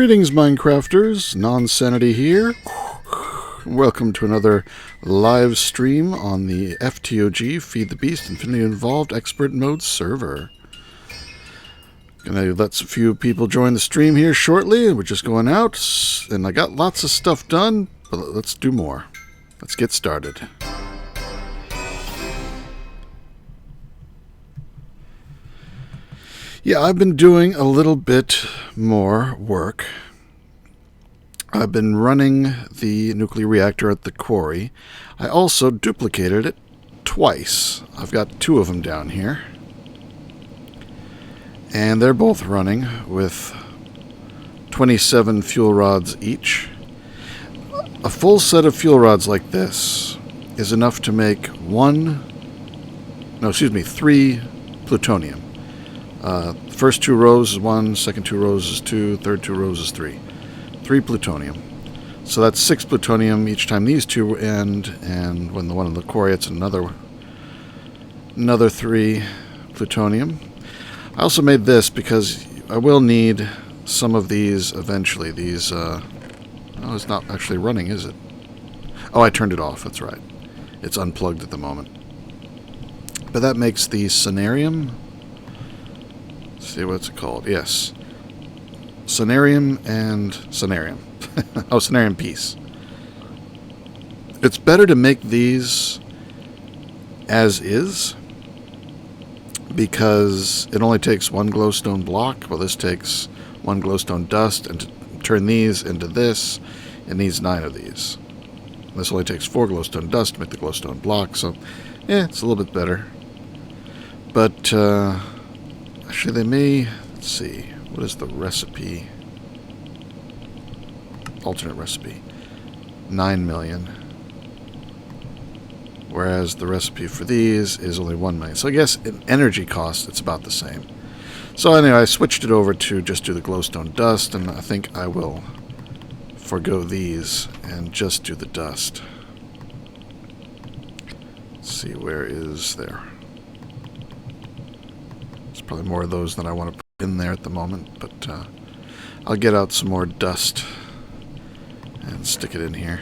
Greetings, Minecrafters. Nonsanity here. Welcome to another live stream on the FTOG, Feed the Beast, Infinity Involved Expert Mode server. Gonna let a few people join the stream here shortly. We're just going out, and I got lots of stuff done, but let's do more. Let's get started. Yeah, I've been doing a little bit more work. I've been running the nuclear reactor at the quarry. I also duplicated it twice. I've got two of them down here. And they're both running with 27 fuel rods each. A full set of fuel rods like this is enough to make three plutonium. First two rows is 1, second two rows is 2, third two rows is 3. 3 plutonium. So that's 6 plutonium each time these two end, and when the one in the quarry, it's another 3 plutonium. I also made this because I will need some of these eventually. These, oh, it's not actually running, is it? Oh, I turned it off, that's right. It's unplugged at the moment. But that makes the Cenarium. See, what's it called? Yes. Cenarium and Cenarium. Oh, Cenarium piece. It's better to make these as is because it only takes 1 glowstone block. Well, this takes 1 glowstone dust, and to turn these into this, it needs 9 of these. This only takes 4 glowstone dust to make the glowstone block, so yeah, it's a little bit better. But actually, they may... Let's see. What is the recipe? Alternate recipe. 9 million. Whereas the recipe for these is only 1 million. So I guess in energy cost, it's about the same. So anyway, I switched it over to just do the glowstone dust, and I think I will forgo these and just do the dust. Let's see, where is there? Probably more of those than I want to put in there at the moment, but I'll get out some more dust and stick it in here.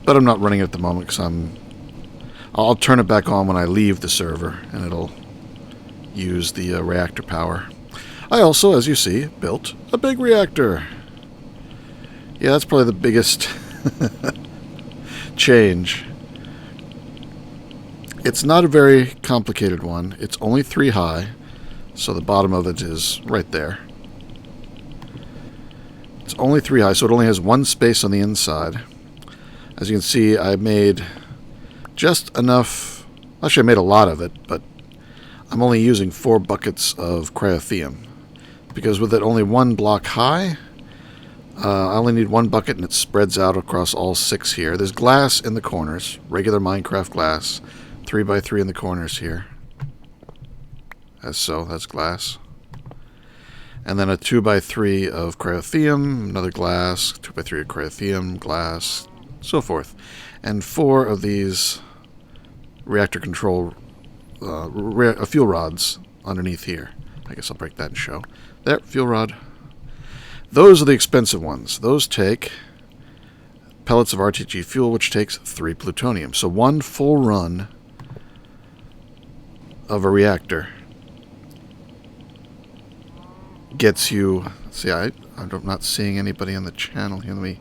But I'm not running it at the moment because I'll turn it back on when I leave the server, and it'll use the reactor power. I also, as you see, built a big reactor. Yeah, that's probably the biggest change. It's not a very complicated one. It's only 3 high. So the bottom of it is right there. It's only 3 high, so it only has 1 space on the inside. As you can see, I made just enough... Actually, I made a lot of it, but I'm only using 4 buckets of cryotheum. Because with it only 1 block high, I only need 1 bucket, and it spreads out across all 6 here. There's glass in the corners, regular Minecraft glass, 3x3 in the corners here. As so, that's glass. And then a 2x3 of cryotheum, another glass, 2x3 of cryotheum, glass, so forth. And 4 of these reactor control fuel rods underneath here. I guess I'll break that and show. There, fuel rod. Those are the expensive ones. Those take pellets of RTG fuel, which takes 3 plutonium. So 1 full run of a reactor gets you... See, I'm not seeing anybody on the channel here. Let me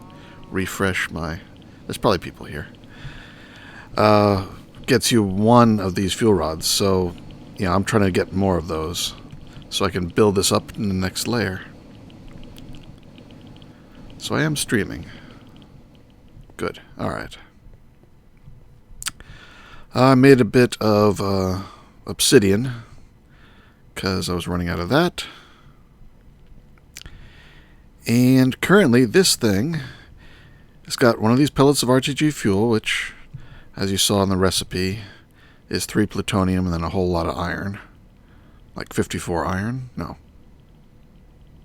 refresh my... There's probably people here. Gets you 1 of these fuel rods. So, yeah, I'm trying to get more of those so I can build this up in the next layer. So I am streaming. Good. Alright. I made a bit of obsidian because I was running out of that. And currently, this thing has got 1 of these pellets of RTG fuel, which, as you saw in the recipe, is 3 plutonium and then a whole lot of iron. Like 54 iron? No.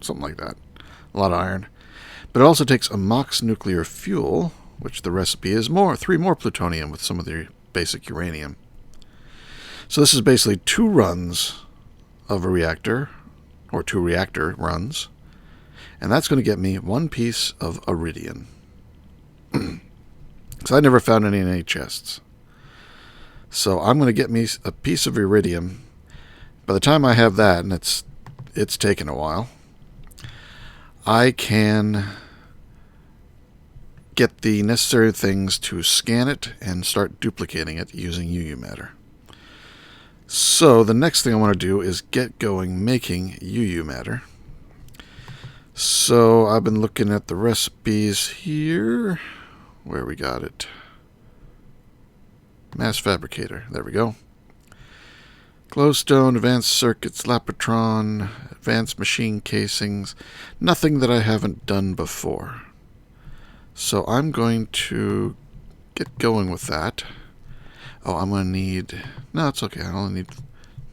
Something like that. A lot of iron. But it also takes a MOX nuclear fuel, which the recipe is 3 more plutonium with some of the basic uranium. So this is basically 2 runs of a reactor, or 2 reactor runs. And that's going to get me 1 piece of iridium. So I never found any in any chests. So I'm going to get me a piece of iridium. By the time I have that, and it's taken a while, I can get the necessary things to scan it and start duplicating it using UU matter. So the next thing I want to do is get going making UU matter. So I've been looking at the recipes here. Where we got it. Mass fabricator. There we go. Glowstone, advanced circuits, lapotron, advanced machine casings. Nothing that I haven't done before. So I'm going to get going with that. Oh, I'm going to need... No, it's okay. I only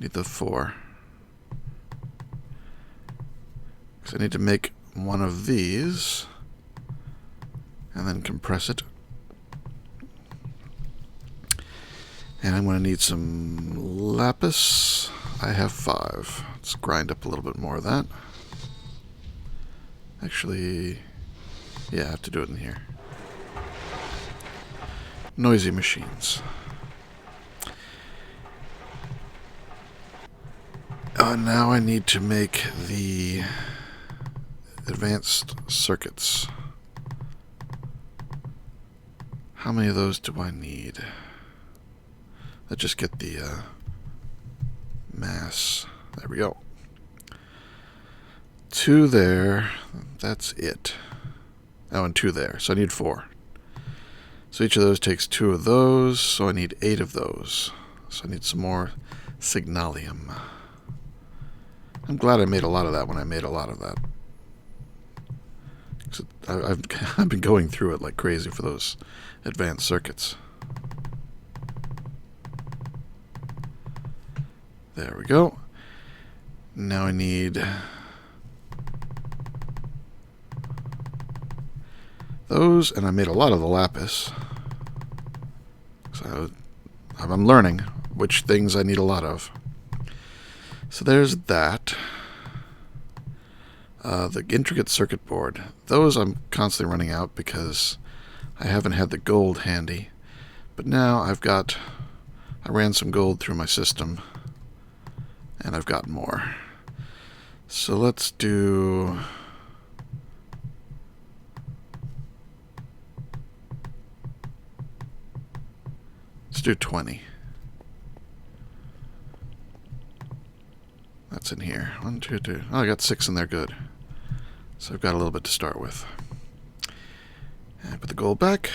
need the 4. Because I need to make one of these. And then compress it. And I'm going to need some lapis. I have 5. Let's grind up a little bit more of that. Actually, yeah, I have to do it in here. Noisy machines. Now I need to make the advanced circuits. How many of those do I need? Let's just get the mass. There we go. 2 there. That's it. Oh, and 2 there. So I need 4. So each of those takes 2 of those. So I need 8 of those. So I need some more signalium. I'm glad I made a lot of that when I made a lot of that. I've been going through it like crazy for those advanced circuits. There we go. Now I need those, and I made a lot of the lapis. So I'm learning which things I need a lot of. So there's that. The intricate circuit board. Those I'm constantly running out because I haven't had the gold handy. But now I ran some gold through my system. And I've got more. So let's do... Let's do 20. That's in here. 1, 2, 2. Oh, I got 6 in there. Good. So I've got a little bit to start with. And put the gold back.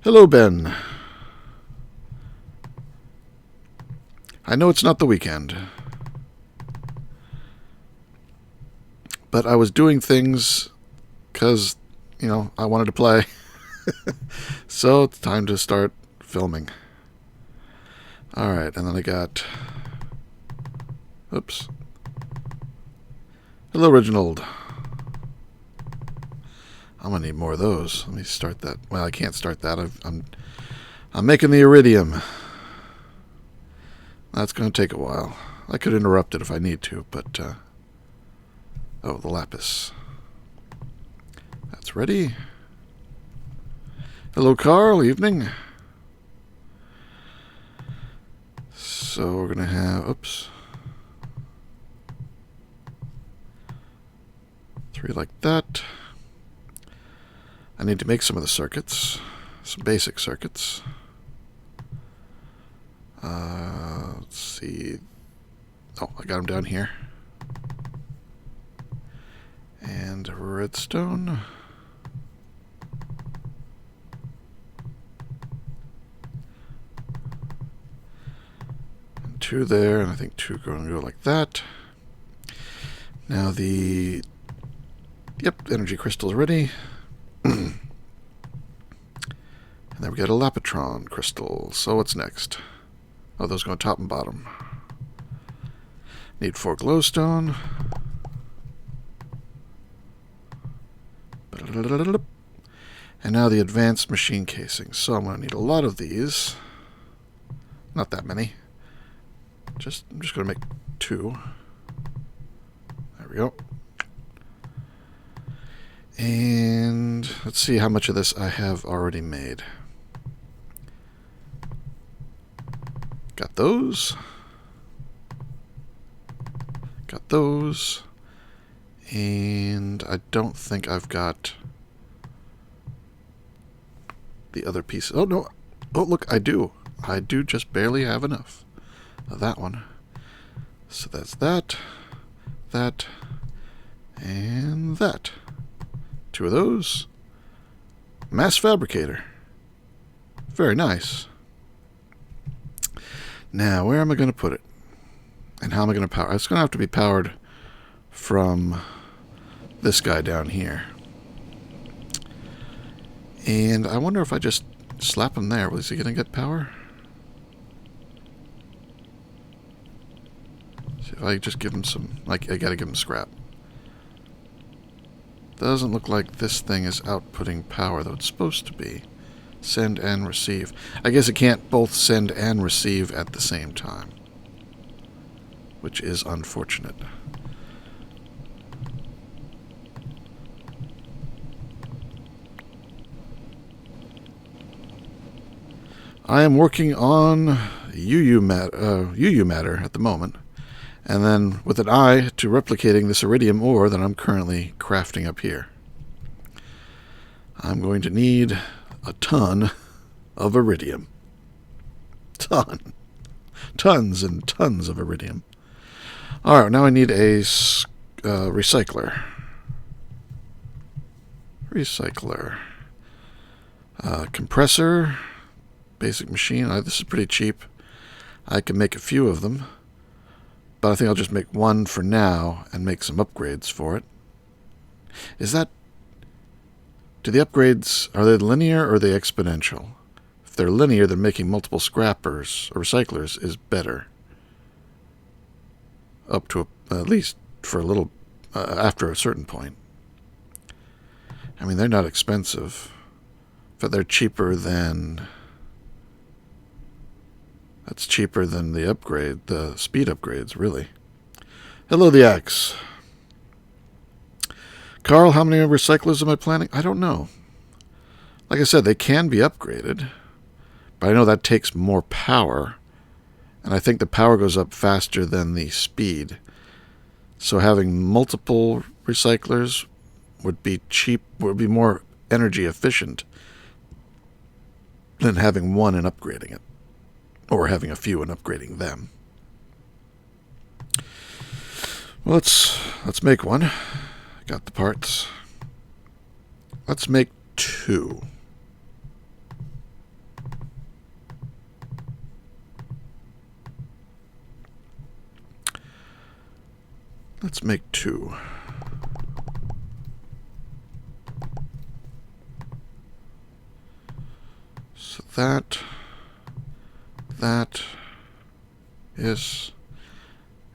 Hello, Ben. I know it's not the weekend. But I was doing things because, I wanted to play. So it's time to start filming. Alright, and then I got... Oops. Hello, Reginald. I'm going to need more of those. Let me start that. Well, I can't start that. I'm making the iridium. That's going to take a while. I could interrupt it if I need to, but... oh, the lapis. That's ready. Hello, Carl. Evening. So we're going to have... Oops. 3 like that. I need to make some of the circuits. Some basic circuits. Let's see. Oh, I got them down here. And redstone. And 2 there, and I think 2 going to go like that. Now the... Yep, energy crystal's ready. And then we got a lapotron crystal. So what's next? Oh, those go top and bottom. Need 4 glowstone. And now the advanced machine casing. So I'm going to need a lot of these. Not that many. I'm just going to make 2. There we go. And let's see how much of this I have already made. Got those. Got those. And I don't think I've got the other piece. Oh, no. Oh, look, I do. I do just barely have enough of that one. So that's that, that, and that. 2 of those. Mass fabricator. Very nice. Now, where am I going to put it? And how am I going to power? It's going to have to be powered from this guy down here. And I wonder if I just slap him there. Was he going to get power? See if I just give him some... Like, I got to give him scrap. Doesn't look like this thing is outputting power, though it's supposed to be. Send and receive. I guess it can't both send and receive at the same time, which is unfortunate. I am working on UU matter at the moment, and then with an eye to replicating this iridium ore that I'm currently crafting up here. I'm going to need a ton of iridium. Tons and tons of iridium. Alright, now I need a recycler. Compressor. Basic machine. This is pretty cheap. I can make a few of them, but I think I'll just make one for now and make some upgrades for it. Do the upgrades, are they linear or are they exponential? If they're linear, then making multiple scrappers or recyclers is better. Up to at least for a little, after a certain point. I mean, they're not expensive, but they're cheaper than... That's cheaper than the upgrade, the speed upgrades, really. Hello, the Axe. Carl, how many recyclers am I planning? I don't know. Like I said, they can be upgraded, but I know that takes more power, and I think the power goes up faster than the speed. So having multiple recyclers would be more energy efficient than having one and upgrading it. Or having a few and upgrading them. Well, let's make one. Got the parts. Let's make 2. Let's make 2. So that is,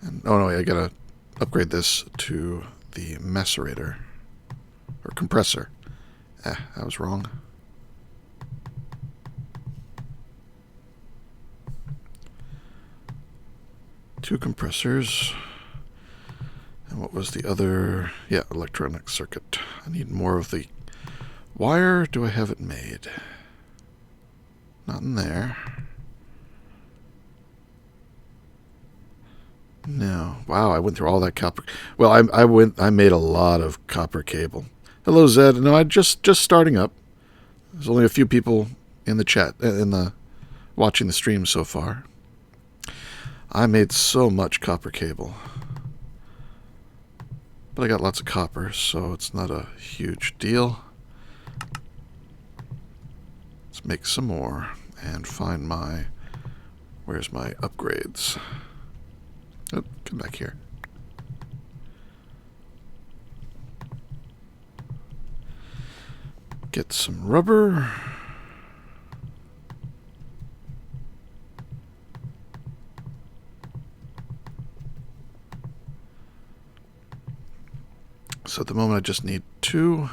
and oh no, I gotta upgrade this to the macerator or compressor. That was wrong. Two compressors. And what was the other? Yeah, electronic circuit. I need more of the wire. Do I have it made? Not in there. No. Wow, I went through all that copper. Well, I made a lot of copper cable. Hello, Zed. No, I just starting up. There's only a few people in the chat, watching the stream so far. I made so much copper cable. But I got lots of copper, so it's not a huge deal. Let's make some more and find where's my upgrades? Oh, come back here. Get some rubber. So at the moment I just need 2.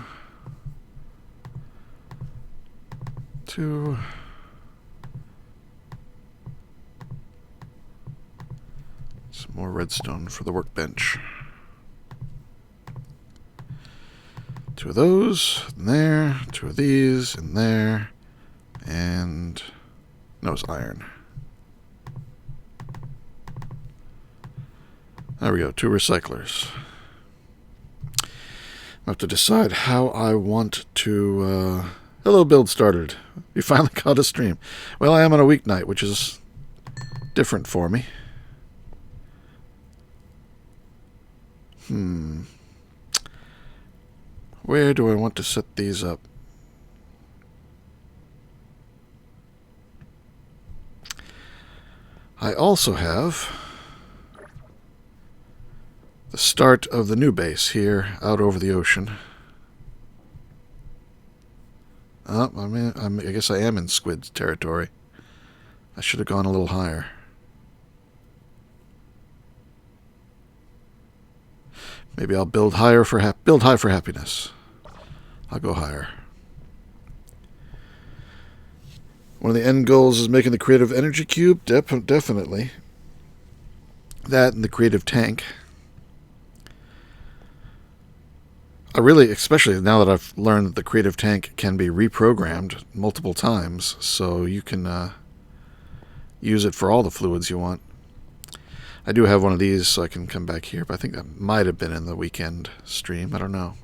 Some more redstone for the workbench. Two of those in there. Two of these in there. And no, it's iron. There we go. Two recyclers. I have to decide how I want to... Hello, build started. You finally caught a stream. Well, I am on a weeknight, which is different for me. Where do I want to set these up? I also have the start of the new base here out over the ocean. Oh, I guess I am in squid territory. I should have gone a little higher. Maybe I'll build high for happiness. I'll go higher. One of the end goals is making the creative energy cube. Definitely. That and the creative tank. I really, especially now that I've learned that the creative tank can be reprogrammed multiple times, so you can use it for all the fluids you want. I do have one of these, so I can come back here, but I think that might have been in the weekend stream. I don't know.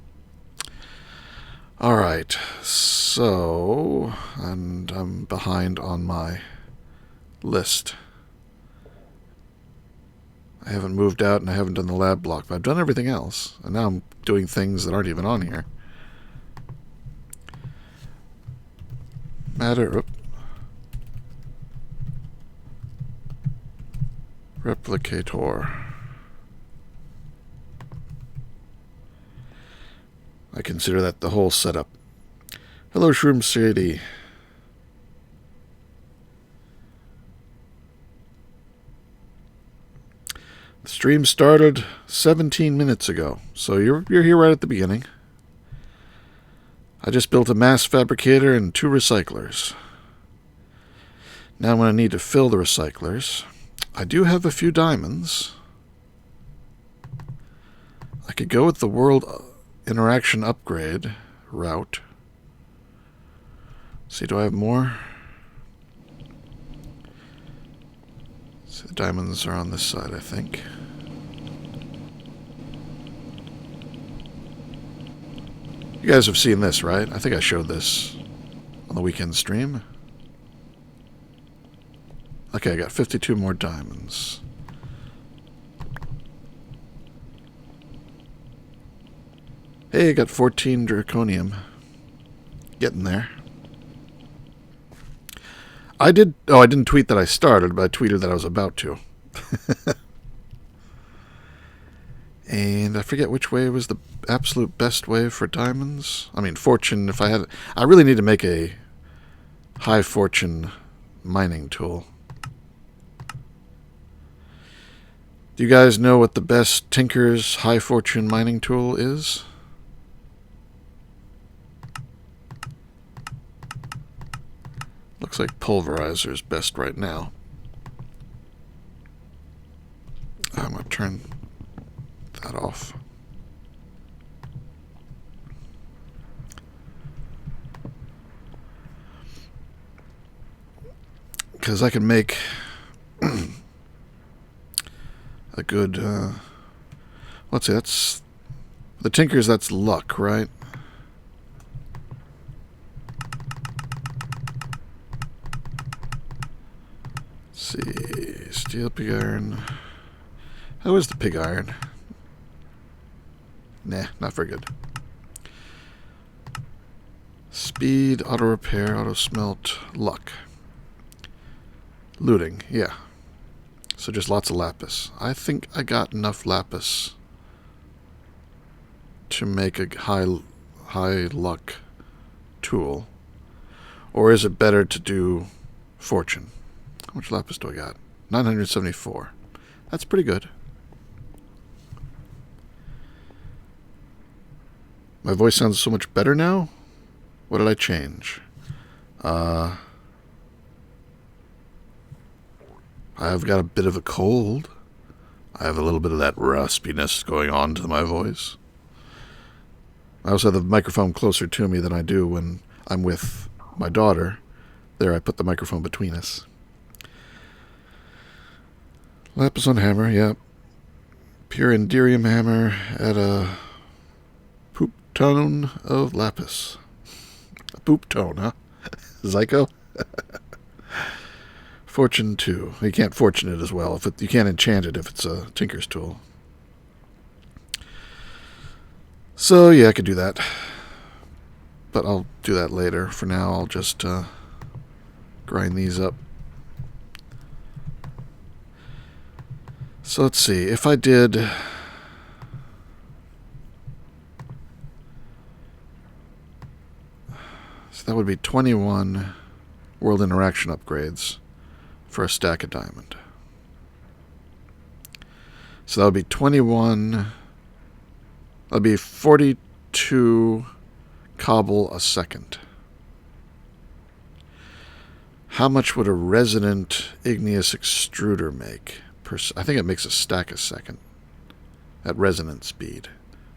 Alright, so... and I'm behind on my list. I haven't moved out and I haven't done the lab block, but I've done everything else. And now I'm doing things that aren't even on here. Replicator. I consider that the whole setup. Hello, Shroom City. The stream started 17 minutes ago, so you're here right at the beginning. I just built a mass fabricator and 2 recyclers. Now I'm going to need to fill the recyclers. I do have a few diamonds. I could go with the world interaction upgrade route. See, do I have more? See, the diamonds are on this side, I think. You guys have seen this, right? I think I showed this on the weekend stream. Okay, I got 52 more diamonds. Hey, I got 14 draconium. Getting there. I didn't tweet that I started, but I tweeted that I was about to. And I forget which way was the absolute best way for diamonds. I mean, fortune, if I had... I really need to make a high fortune mining tool. Do you guys know what the best Tinker's high fortune mining tool is? Looks like pulverizer's best right now. I'm going to turn that off. Because I can make a good, let's see, that's, the Tinker's, that's luck, right? Let's see, steel pig iron. How is the pig iron? Nah, not very good. Speed, auto repair, auto smelt, luck. Looting, yeah. So just lots of lapis. I think I got enough lapis to make a high luck tool. Or is it better to do fortune? How much lapis do I got? 974. That's pretty good. My voice sounds so much better now? What did I change? I've got a bit of a cold. I have a little bit of that raspiness going on to my voice. I also have the microphone closer to me than I do when I'm with my daughter. There, I put the microphone between us. Lapis on hammer, yep. Pure enderium hammer at a poop tone of lapis. A poop tone, huh? Zyko? Fortune 2. You can't fortune it as well. You can't enchant it if it's a tinker's tool. So, yeah, I could do that. But I'll do that later. For now, I'll just grind these up. So let's see. If I did... So that would be 21 world interaction upgrades for a stack of diamond. So that would be 21... That would be 42 cobble a second. How much would a resonant igneous extruder make? I think it makes a stack a second at resonant speed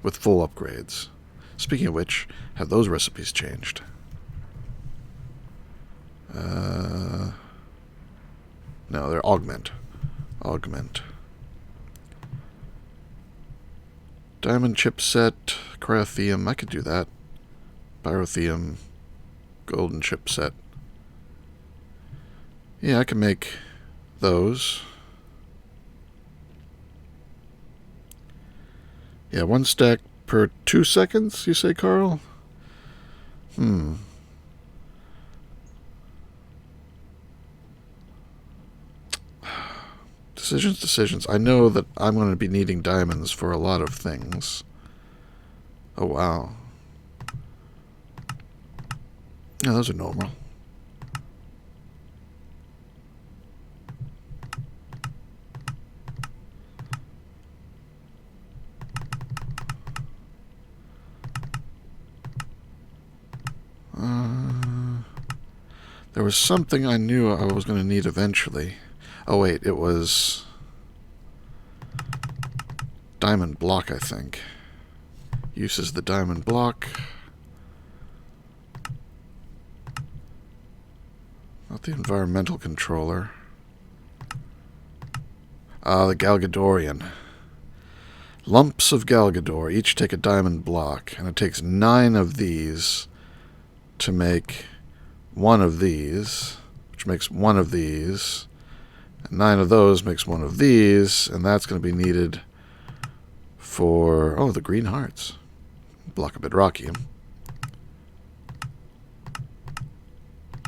with full upgrades. Speaking of which, have those recipes changed? No, they're augment. Augment. Diamond chipset, cryotheum, I could do that. Pyrotheum, golden chipset. Yeah, I can make those. Yeah, 1 stack per 2 seconds, you say, Carl? Decisions. I know that I'm going to be needing diamonds for a lot of things. Oh, wow. Yeah, those are normal. There was something I knew I was going to need eventually. Oh, wait, it was diamond block, I think. Uses the diamond block. Not the environmental controller. The Galgadorian. Lumps of Galgador each take a diamond block, and it takes 9 of these to make 1 of these, which makes 1 of these, and 9 of those makes 1 of these, and that's going to be needed for, the green hearts. Block of bedrockium.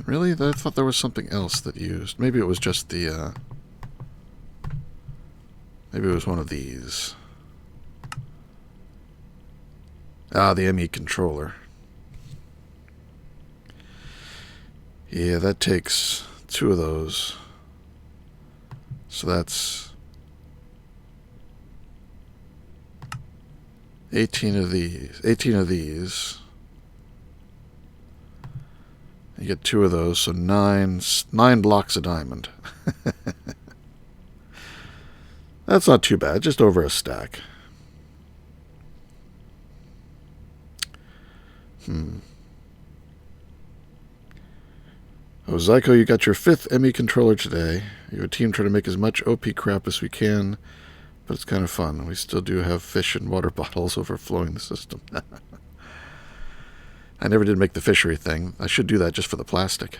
Really? I thought there was something else that used. Maybe it was just the, maybe it was one of these. The ME controller. Yeah, that takes 2 of those. So that's 18 of these. 18 of these. You get 2 of those, so 9 blocks of diamond. That's not too bad, just over a stack. Oh, Zyko, you got your 5th ME controller today. Your team trying to make as much OP crap as we can, but it's kind of fun. We still do have fish and water bottles overflowing the system. I never did make the fishery thing. I should do that just for the plastic.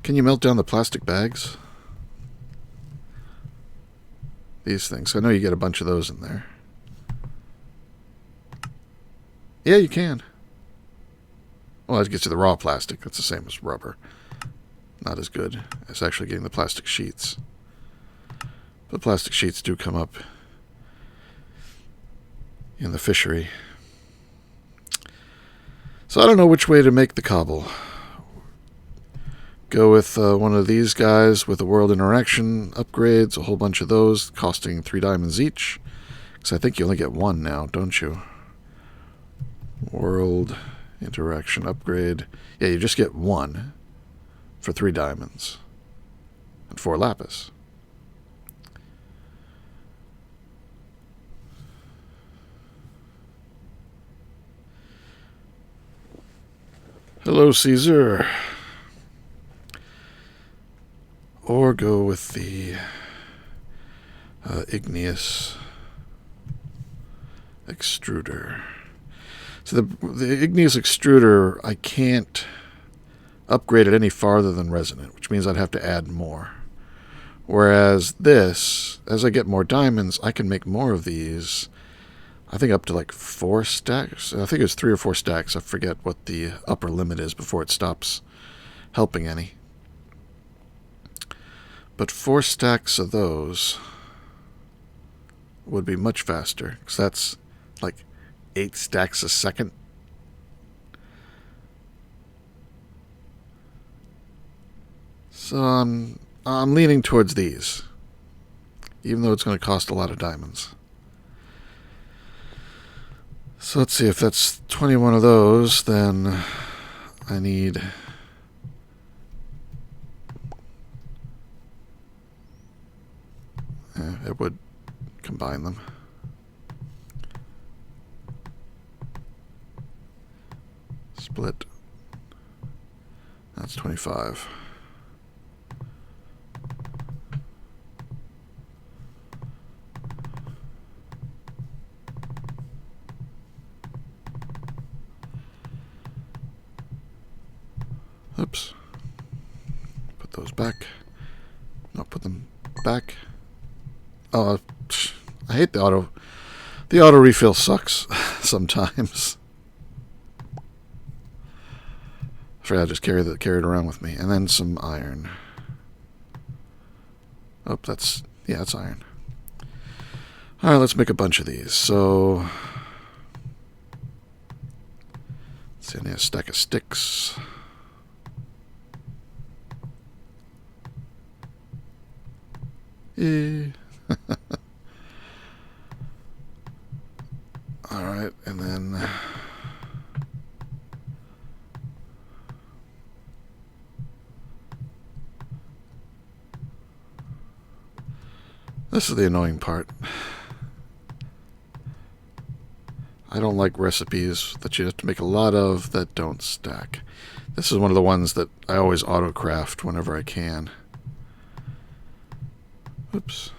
Can you melt down the plastic bags? These things. I know you get a bunch of those in there. Yeah, you can. Well, that gets you the raw plastic. That's the same as rubber. Not as good as actually getting the plastic sheets. The plastic sheets do come up in the fishery. So I don't know which way to make the cobble. Go with one of these guys with the world interaction upgrades, a whole bunch of those, costing 3 diamonds each. Because I think you only get 1 now, don't you? World interaction upgrade. Yeah, you just get 1 for 3 diamonds and 4 lapis. Hello, Caesar. Or go with the igneous extruder. So the igneous extruder, I can't upgrade it any farther than resonant, which means I'd have to add more. Whereas this, as I get more diamonds, I can make more of these. I think up to like 4 stacks. I think it was 3 or 4 stacks. I forget what the upper limit is before it stops helping any. But 4 stacks of those would be much faster, because that's like 8 stacks a second. So I'm leaning towards these, even though it's going to cost a lot of diamonds. So let's see, if that's 21 of those, then I need... it would combine them. Split. That's 25. Oops. Put those back. No, put them back. Oh, I hate the auto. The auto refill sucks sometimes. I forgot I just carry it around with me. And then some iron. Oh, that's iron. All right, let's make a bunch of these. So, let's see, I need a stack of sticks. All right, and then this is the annoying part. I don't like recipes that you have to make a lot of that don't stack. This is one of the ones that I always auto-craft whenever I can. Oops.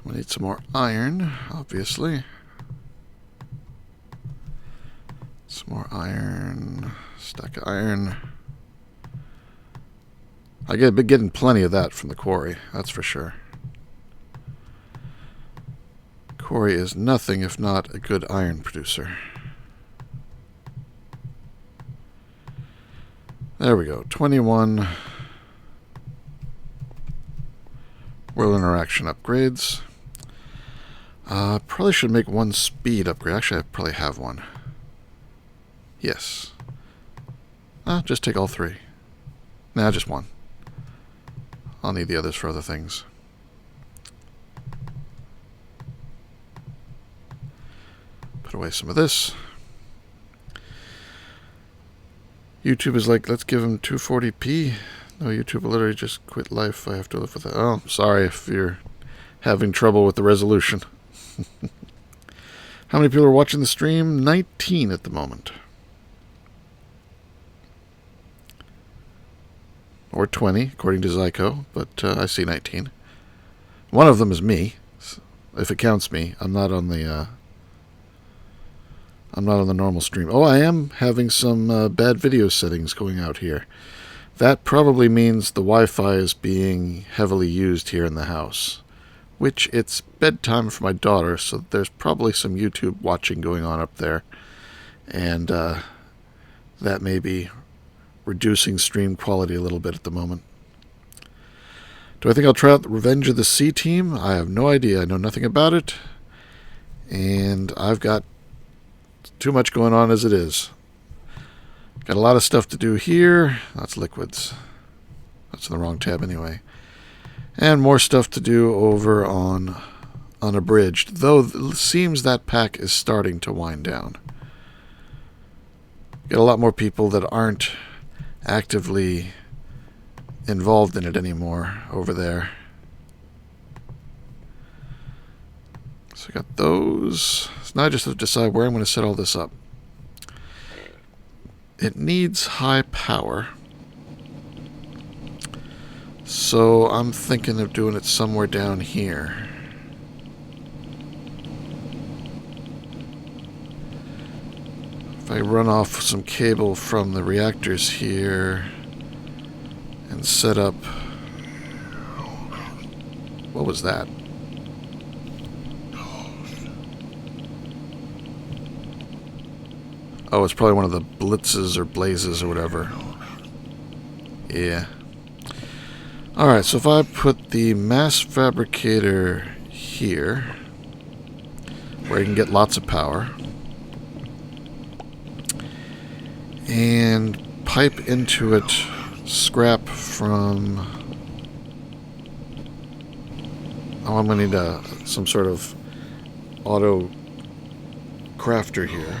We need some more iron, obviously. Some more iron. Stack of iron. I get getting plenty of that from the quarry, that's for sure. Quarry is nothing if not a good iron producer. There we go, 21 world interaction upgrades. Probably should make 1 speed upgrade. Actually, I probably have one. Yes. Just take all 3. Nah, just 1. I'll need the others for other things. Put away some of this. YouTube is like, let's give him 240p. No, YouTube will literally just quit life. I have to live with that. Oh, sorry if you're having trouble with the resolution. How many people are watching the stream? 19 at the moment. Or 20, according to Zyko, but I see 19. One of them is me, if it counts me. I'm not on the normal stream. Oh, I am having some bad video settings going out here. That probably means the Wi-Fi is being heavily used here in the house, which it's bedtime for my daughter, so there's probably some YouTube watching going on up there, and that may be reducing stream quality a little bit at the moment. Do I think I'll try out the Revenge of the Sea team? I have no idea. I know nothing about it, and I've got too much going on as it is. Got a lot of stuff to do here. That's liquids. That's in the wrong tab anyway. And more stuff to do over on Unabridged, though it seems that pack is starting to wind down. Got a lot more people that aren't actively involved in it anymore over there. So I got those. So now I just have to decide where I'm going to set all this up. It needs high power. So I'm thinking of doing it somewhere down here. If I run off some cable from the reactors here and set up... What was that? Oh, it's probably one of the blitzes or blazes or whatever. Yeah. Alright, so if I put the mass fabricator here, where you can get lots of power, and pipe into it scrap from... Oh, I'm going to need some sort of auto crafter here.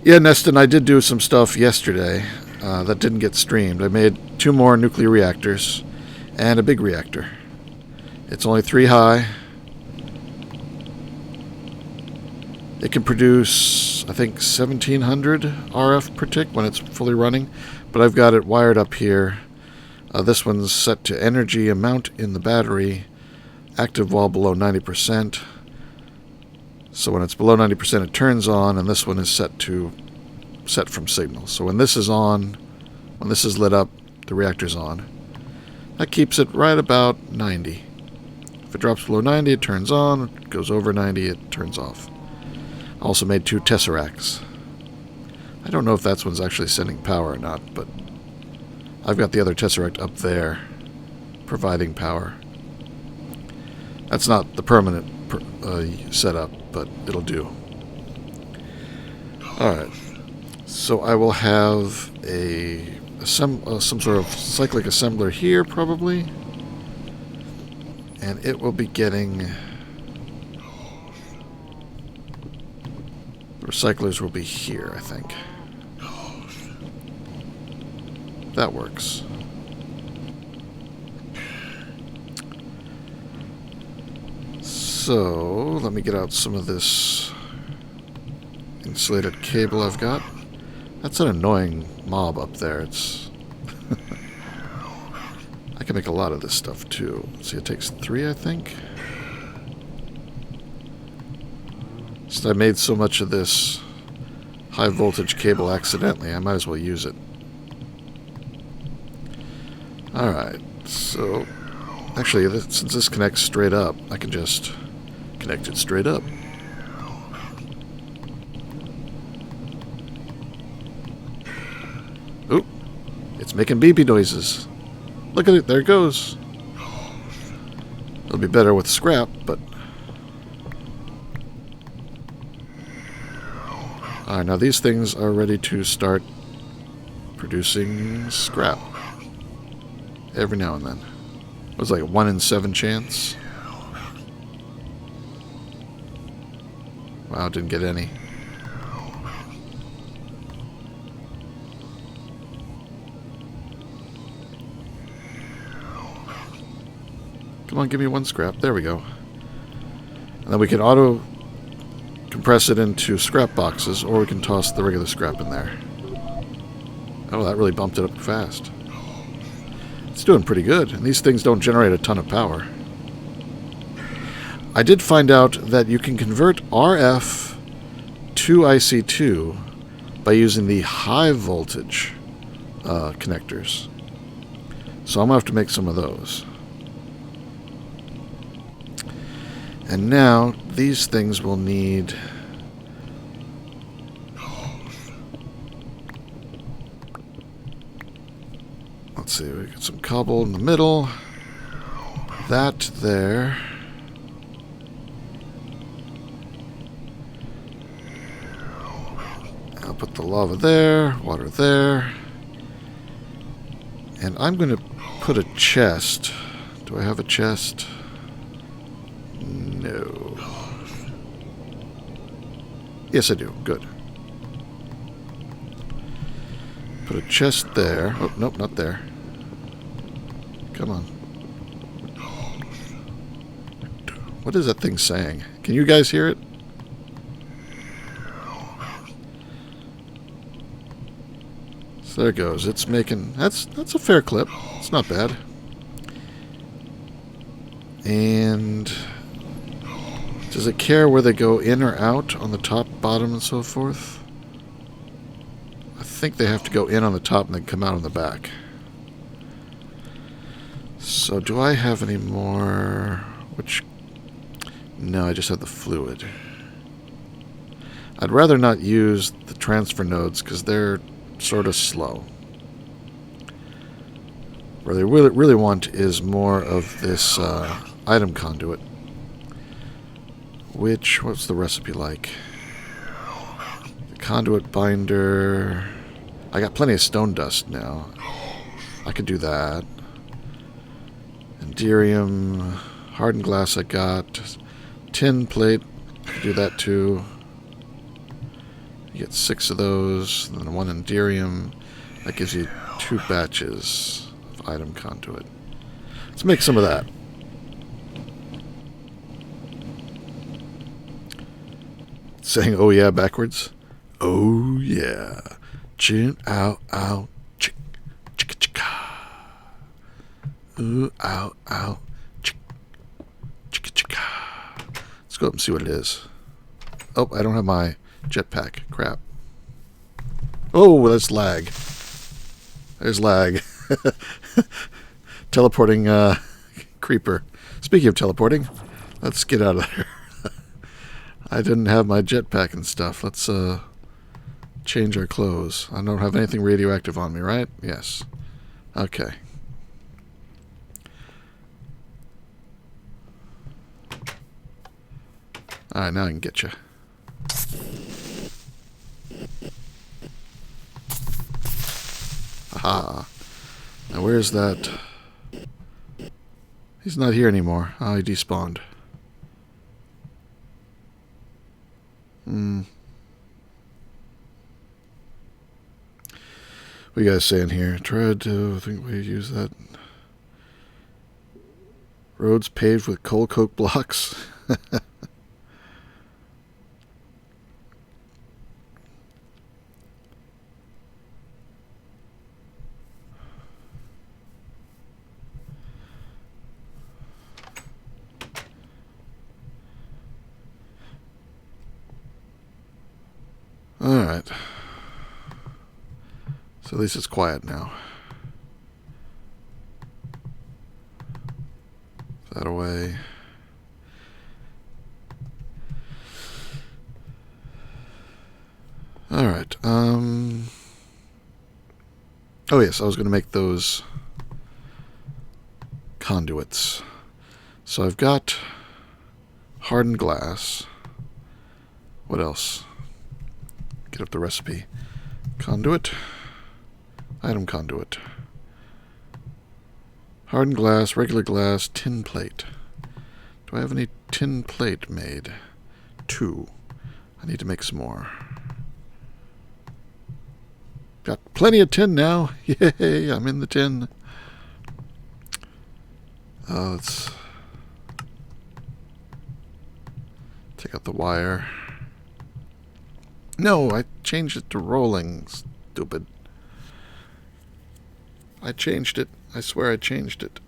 Yeah, Neston, I did do some stuff yesterday that didn't get streamed. I made 2 more nuclear reactors and a big reactor. It's only 3 high. It can produce, I think, 1700 RF per tick when it's fully running, but I've got it wired up here. This one's set to energy amount in the battery, active while below 90%. So when it's below 90%, it turns on, and this one is set from signal. So when this is on, when this is lit up, the reactor's on. That keeps it right about 90. If it drops below 90, it turns on. If it goes over 90, it turns off. I also made 2 tesseracts. I don't know if that one's actually sending power or not, but I've got the other tesseract up there providing power. That's not the permanent setup, but it'll do. Alright, so I will have some sort of cyclic assembler here probably, and it will be getting... The recyclers will be here, I think. That works. So, let me get out some of this insulated cable I've got. That's an annoying mob up there. It's... I can make a lot of this stuff, too. See, it takes 3, I think. Since I made so much of this high voltage cable accidentally, I might as well use it. Alright, so... Actually, since this connects straight up, I can just connect it straight up. Oop! It's making beepy noises. Look at it, there it goes. It'll be better with scrap, but... Alright, now these things are ready to start producing scrap. Every now and then. It was like a 1 in 7 chance. Wow, didn't get any. Come on, give me 1 scrap. There we go. And then we can auto compress it into scrap boxes, or we can toss the regular scrap in there. Oh, that really bumped it up fast. It's doing pretty good, and these things don't generate a ton of power. I did find out that you can convert RF to IC2 by using the high voltage connectors. So I'm going to have to make some of those. And now, these things will need... Let's see, we got some cobble in the middle. That there. I'll put the lava there, water there. And I'm going to put a chest. Do I have a chest? No. Yes, I do. Good. Put a chest there. Oh, nope, not there. Come on. What is that thing saying? Can you guys hear it? So there it goes. It's making... That's a fair clip. It's not bad. And... does it care where they go in or out on the top, bottom, and so forth? I think they have to go in on the top and then come out on the back. So do I have any more... which... no, I just have the fluid. I'd rather not use the transfer nodes because they're sort of slow. What they really want is more of this item conduit. What's the recipe like? The conduit binder... I got plenty of stone dust now. I could do that. Enderium, hardened glass I got. Tin plate, I could do that too. You get 6 of those, and then 1 enderium. That gives you 2 batches of item conduit. Let's make some of that. Saying "oh yeah" backwards. Oh yeah. Chin ow ow chick chicka chicka. Ooh ow ow chick chicka chicka. Let's go up and see what it is. Oh, I don't have my jetpack. Crap. Oh, that's lag. There's lag. Teleporting creeper. Speaking of teleporting, let's get out of there. I didn't have my jetpack and stuff. Let's change our clothes. I don't have anything radioactive on me, right? Yes. Okay. Alright, now I can get you. Aha. Now where's that? He's not here anymore. Oh, he despawned. What are you guys saying here? Tried to think we use that. Roads paved with coal coke blocks. Alright. So at least it's quiet now. Put that away. Alright. Oh yes, I was going to make those conduits. So I've got hardened glass. What else? Get up the recipe. Conduit. Item conduit. Hardened glass, regular glass, tin plate. Do I have any tin plate made? 2. I need to make some more. Got plenty of tin now. Yay, I'm in the tin. Let's take out the wire. No, I changed it to rolling. Stupid. I changed it. I swear I changed it.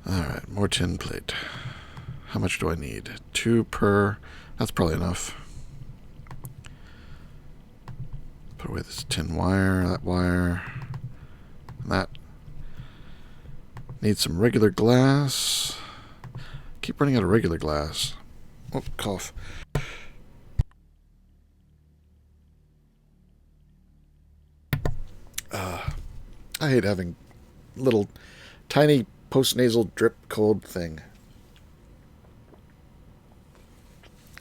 Alright, more tin plate. How much do I need? 2 per... That's probably enough. Put away this tin wire, that wire, and that. Need some regular glass. Keep running out of regular glass. Oh, cough. I hate having little tiny postnasal drip cold thing.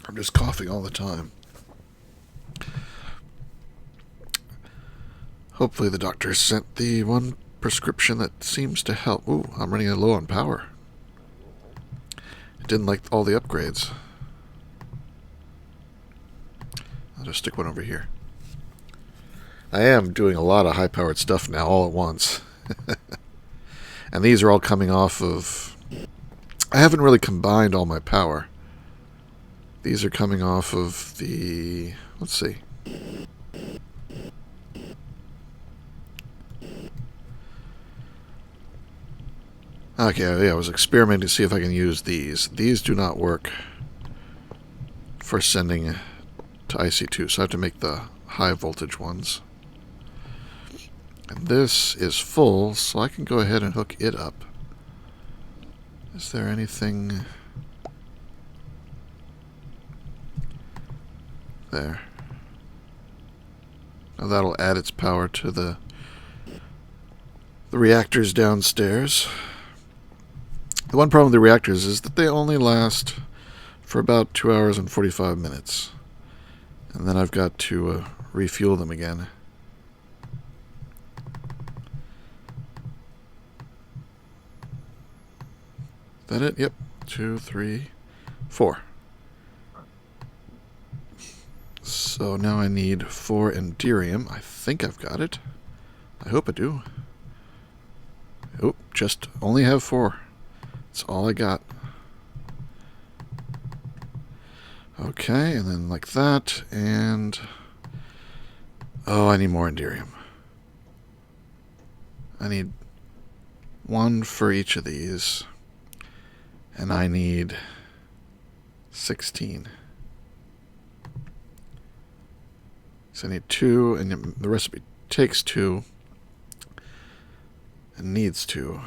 I'm just coughing all the time. Hopefully the doctor sent the one prescription that seems to help. Ooh, I'm running low on power. It didn't like all the upgrades. I'll just stick one over here. I am doing a lot of high-powered stuff now all at once. And these are all coming off of... I haven't really combined all my power. These are coming off of the... Let's see. Okay, yeah, I was experimenting to see if I can use these. These do not work for sending to IC2, so I have to make the high voltage ones. And this is full, so I can go ahead and hook it up. Is there anything... There. Now that'll add its power to the reactors downstairs. The one problem with the reactors is that they only last for about 2 hours and 45 minutes. And then I've got to refuel them again. Is that it? Yep. 2, 3, 4. So now I need 4 enderium. I think I've got it. I hope I do. Oh, just only have 4. That's all I got. Okay, and then like that, and... Oh, I need more enderium. I need 1 for each of these. And I need 16. So I need 2, and the recipe takes 2 and needs 2.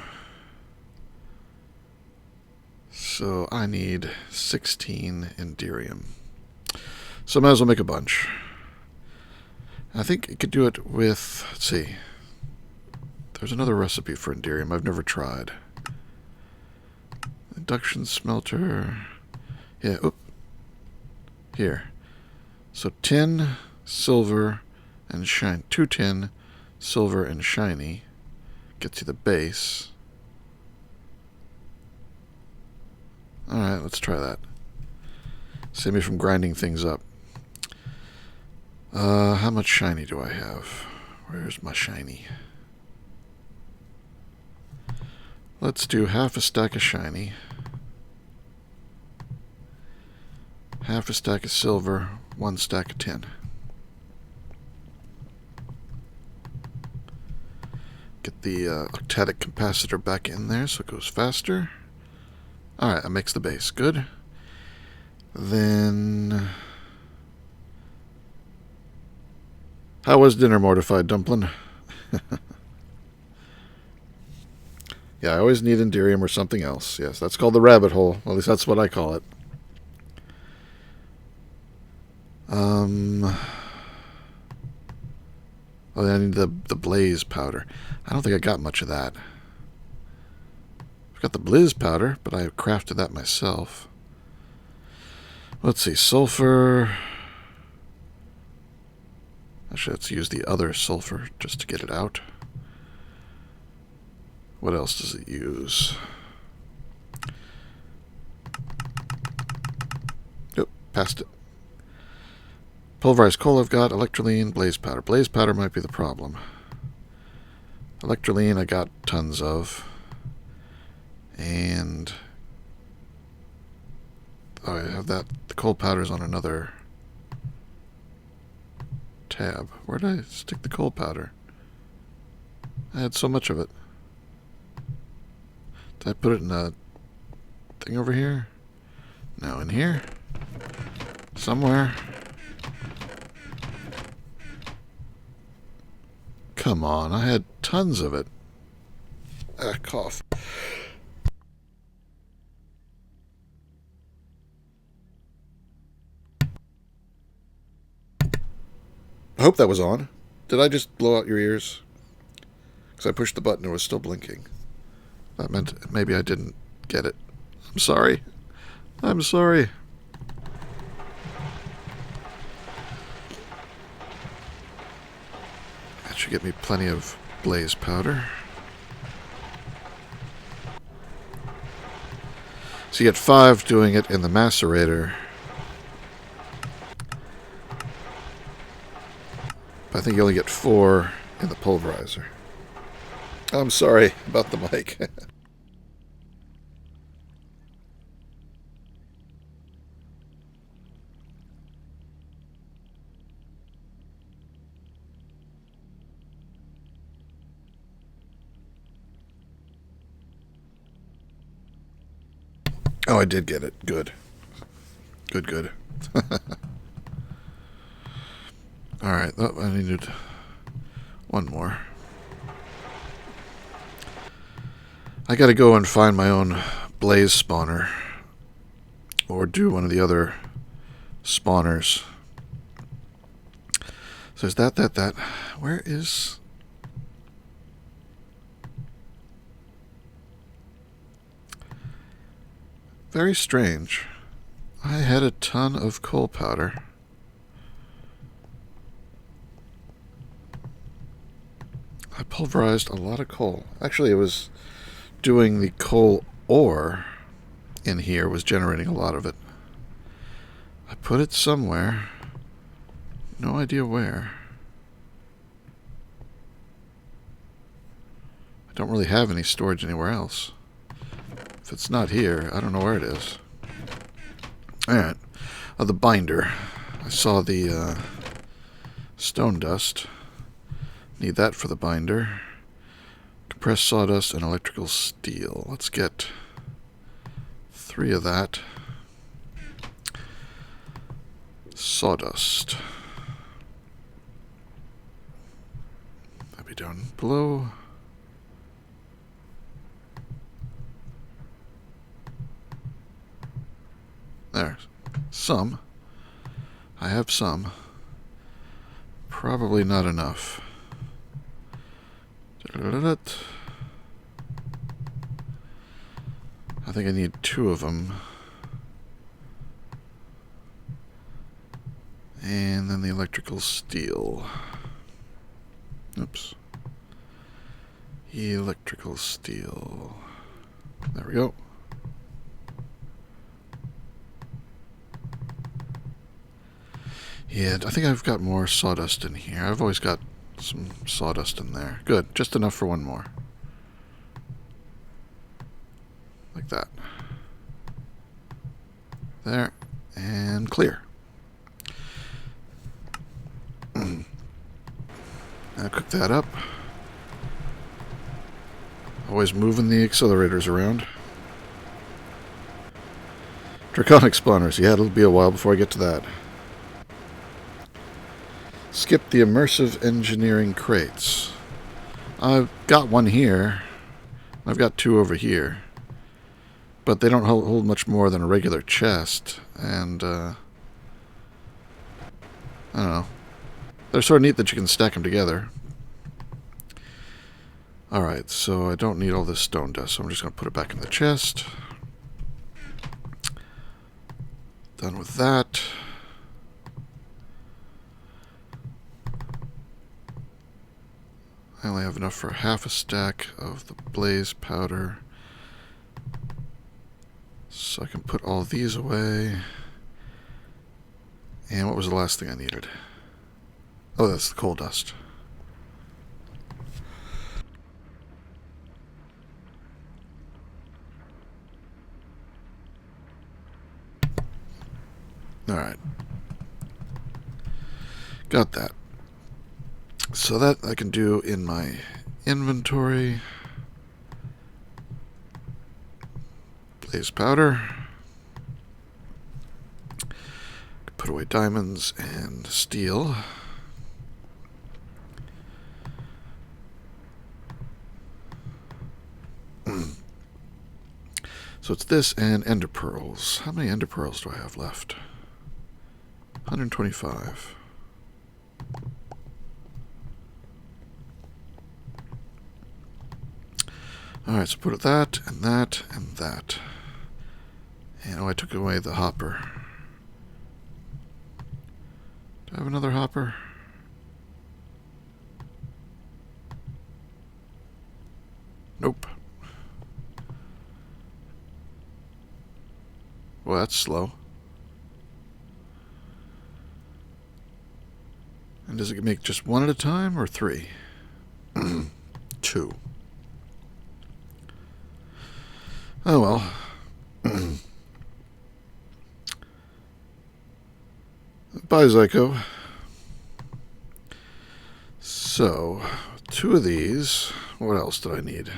So I need 16 enderium. So I might as well make a bunch. I think I could do it with, let's see. There's another recipe for enderium I've never tried. Induction smelter. Yeah, oop. Here. So tin, silver, and shine. 2 tin, silver, and shiny. Gets you the base. Alright, let's try that. Save me from grinding things up. How much shiny do I have? Where's my shiny? Let's do half a stack of shiny. Half a stack of silver, 1 stack of tin. Get the octadic capacitor back in there so it goes faster. Alright, that makes the base. Good. Then... How was dinner, Mortified Dumpling? Yeah, I always need enderium or something else. Yes, that's called the rabbit hole. At least that's what I call it. Oh, I need the blaze powder. I don't think I got much of that. I've got the blaze powder, but I crafted that myself. Let's see, sulfur. Actually, let's use the other sulfur just to get it out. What else does it use? Nope, passed it. Pulverized coal I've got, electroline, blaze powder. Blaze powder might be the problem. Electroline I got tons of. And... oh, I have that. The coal powder's on another tab. Where did I stick the coal powder? I had so much of it. Did I put it in a thing over here? No, in here? Somewhere. Come on, I had tons of it. Ah, cough. I hope that was on. Did I just blow out your ears? Because I pushed the button and it was still blinking. That meant maybe I didn't get it. I'm sorry. I'm sorry. That should get me plenty of blaze powder. So you get 5 doing it in the macerator. But I think you only get 4 in the pulverizer. I'm sorry about the mic. Oh, I did get it. Good. Good, good. Alright, oh, I needed one more. I gotta go and find my own blaze spawner. Or do one of the other spawners. So there's that. Where is... Very strange. I had a ton of coal powder. I pulverized a lot of coal. Actually, it was doing the coal ore in here, was generating a lot of it. I put it somewhere. No idea where. I don't really have any storage anywhere else. If it's not here, I don't know where it is. Alright. The binder. I saw the stone dust. Need that for the binder. Compressed sawdust and electrical steel. Let's get 3 of that. Sawdust. That'll be down below. There. Some. I have some. Probably not enough. I think I need 2 of them. And then the electrical steel. Oops. Electrical steel. There we go. Yeah, I think I've got more sawdust in here. I've always got some sawdust in there. Good, just enough for one more. Like that. There, and clear. Now cook that up. Always moving the accelerators around. Draconic spawners. Yeah, it'll be a while before I get to that. Skip the immersive engineering crates. I've got one here. I've got 2 over here. But they don't hold much more than a regular chest. And, I don't know. They're sort of neat that you can stack them together. Alright, so I don't need all this stone dust, so I'm just going to put it back in the chest. Done with that. I only have enough for half a stack of the blaze powder. So I can put all these away. And what was the last thing I needed? Oh, that's the coal dust. Alright. Got that. So that I can do in my inventory. Blaze powder. Put away diamonds and steel. So it's this and ender pearls. How many ender pearls do I have left? 125. Alright, so put that, and that, and that. And oh, I took away the hopper. Do I have another hopper? Nope. Well, that's slow. And does it make just one at a time or 3? 2. Oh well. Bye, Zyko. So, 2 of these. What else did I need?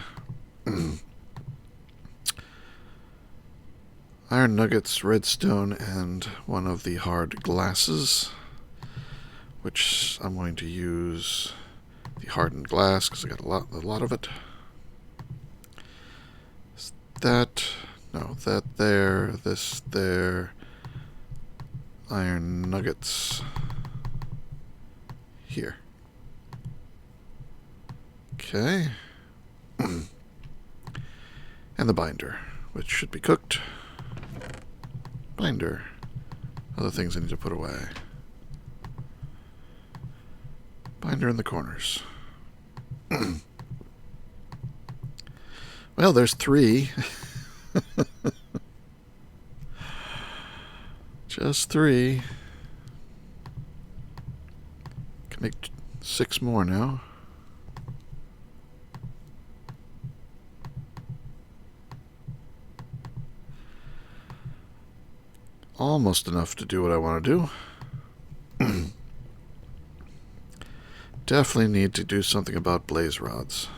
Iron nuggets, redstone, and 1 of the hard glasses, which I'm going to use the hardened glass because I got a lot of it. Is that no, that there, this there. Iron nuggets here. Okay. And the binder, which should be cooked. Binder. Other things I need to put away. Binder in the corners. Well, there's 3. Just 3. Can make 6 more now. Almost enough to do what I want to do. Definitely need to do something about blaze rods.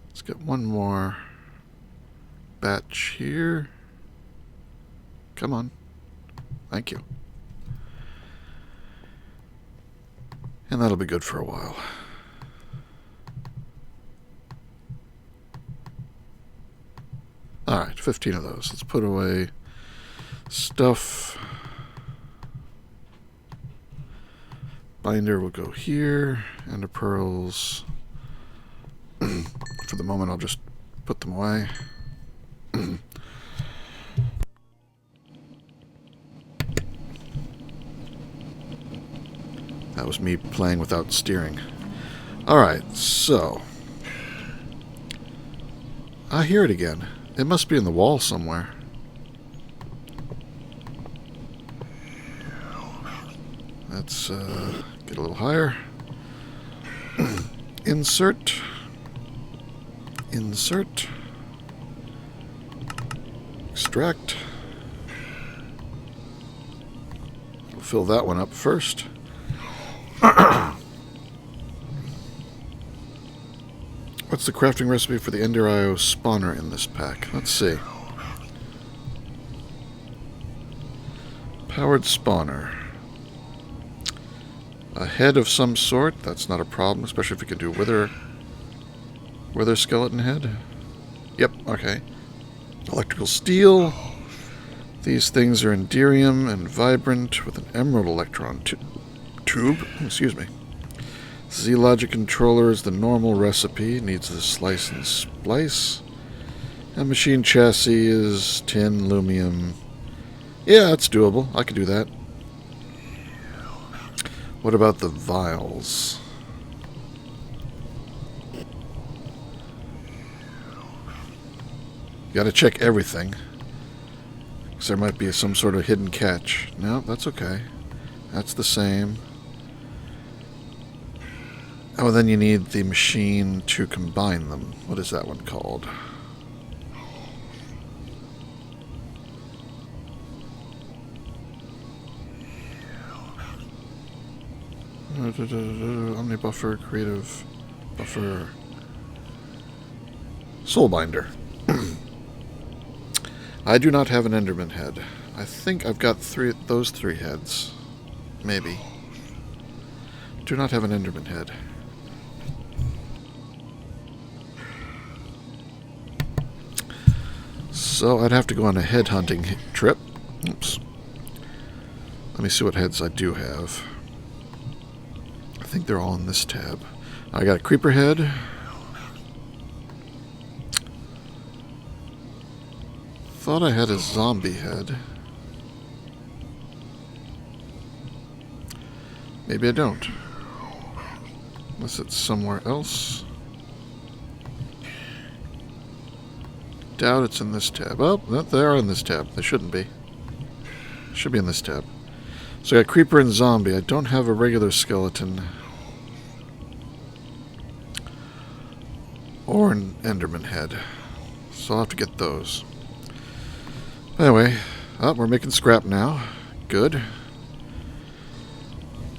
Let's get 1 more batch here. Come on. Thank you. And that'll be good for a while. Alright, 15 of those. Let's put away stuff. Binder will go here. Ender pearls. For the moment, I'll just put them away. That was me playing without steering. Alright, so. I hear it again. It must be in the wall somewhere. Let's get a little higher. Insert. Insert. Extract. We'll fill that one up first. What's the crafting recipe for the Enderio spawner in this pack? Let's see. Powered spawner. A head of some sort. That's not a problem, especially if you can do wither skeleton head. Yep, okay. Electrical steel. These things are enderium and vibrant with an emerald electron tube. Excuse me. Z-Logic controller is the normal recipe. Needs the slice and splice. And machine chassis is tin, lumium. Yeah, it's doable. I could do that. What about the vials? You gotta check everything. Because there might be some sort of hidden catch. No, that's okay. That's the same. Oh, then you need the machine to combine them. What is that one called? Omni buffer, creative buffer, soul binder. I do not have an Enderman head. I think I've got those three heads. Maybe. Do not have an Enderman head. So I'd have to go on a head hunting trip. Oops. Let me see what heads I do have. I think they're all in this tab. I got a creeper head. Thought I had a zombie head. Maybe I don't. Unless it's somewhere else. Doubt it's in this tab. Oh, they are in this tab. They shouldn't be. Should be in this tab. So I got creeper and zombie. I don't have a regular skeleton. Or an Enderman head. So I'll have to get those. Anyway, we're making scrap now. Good.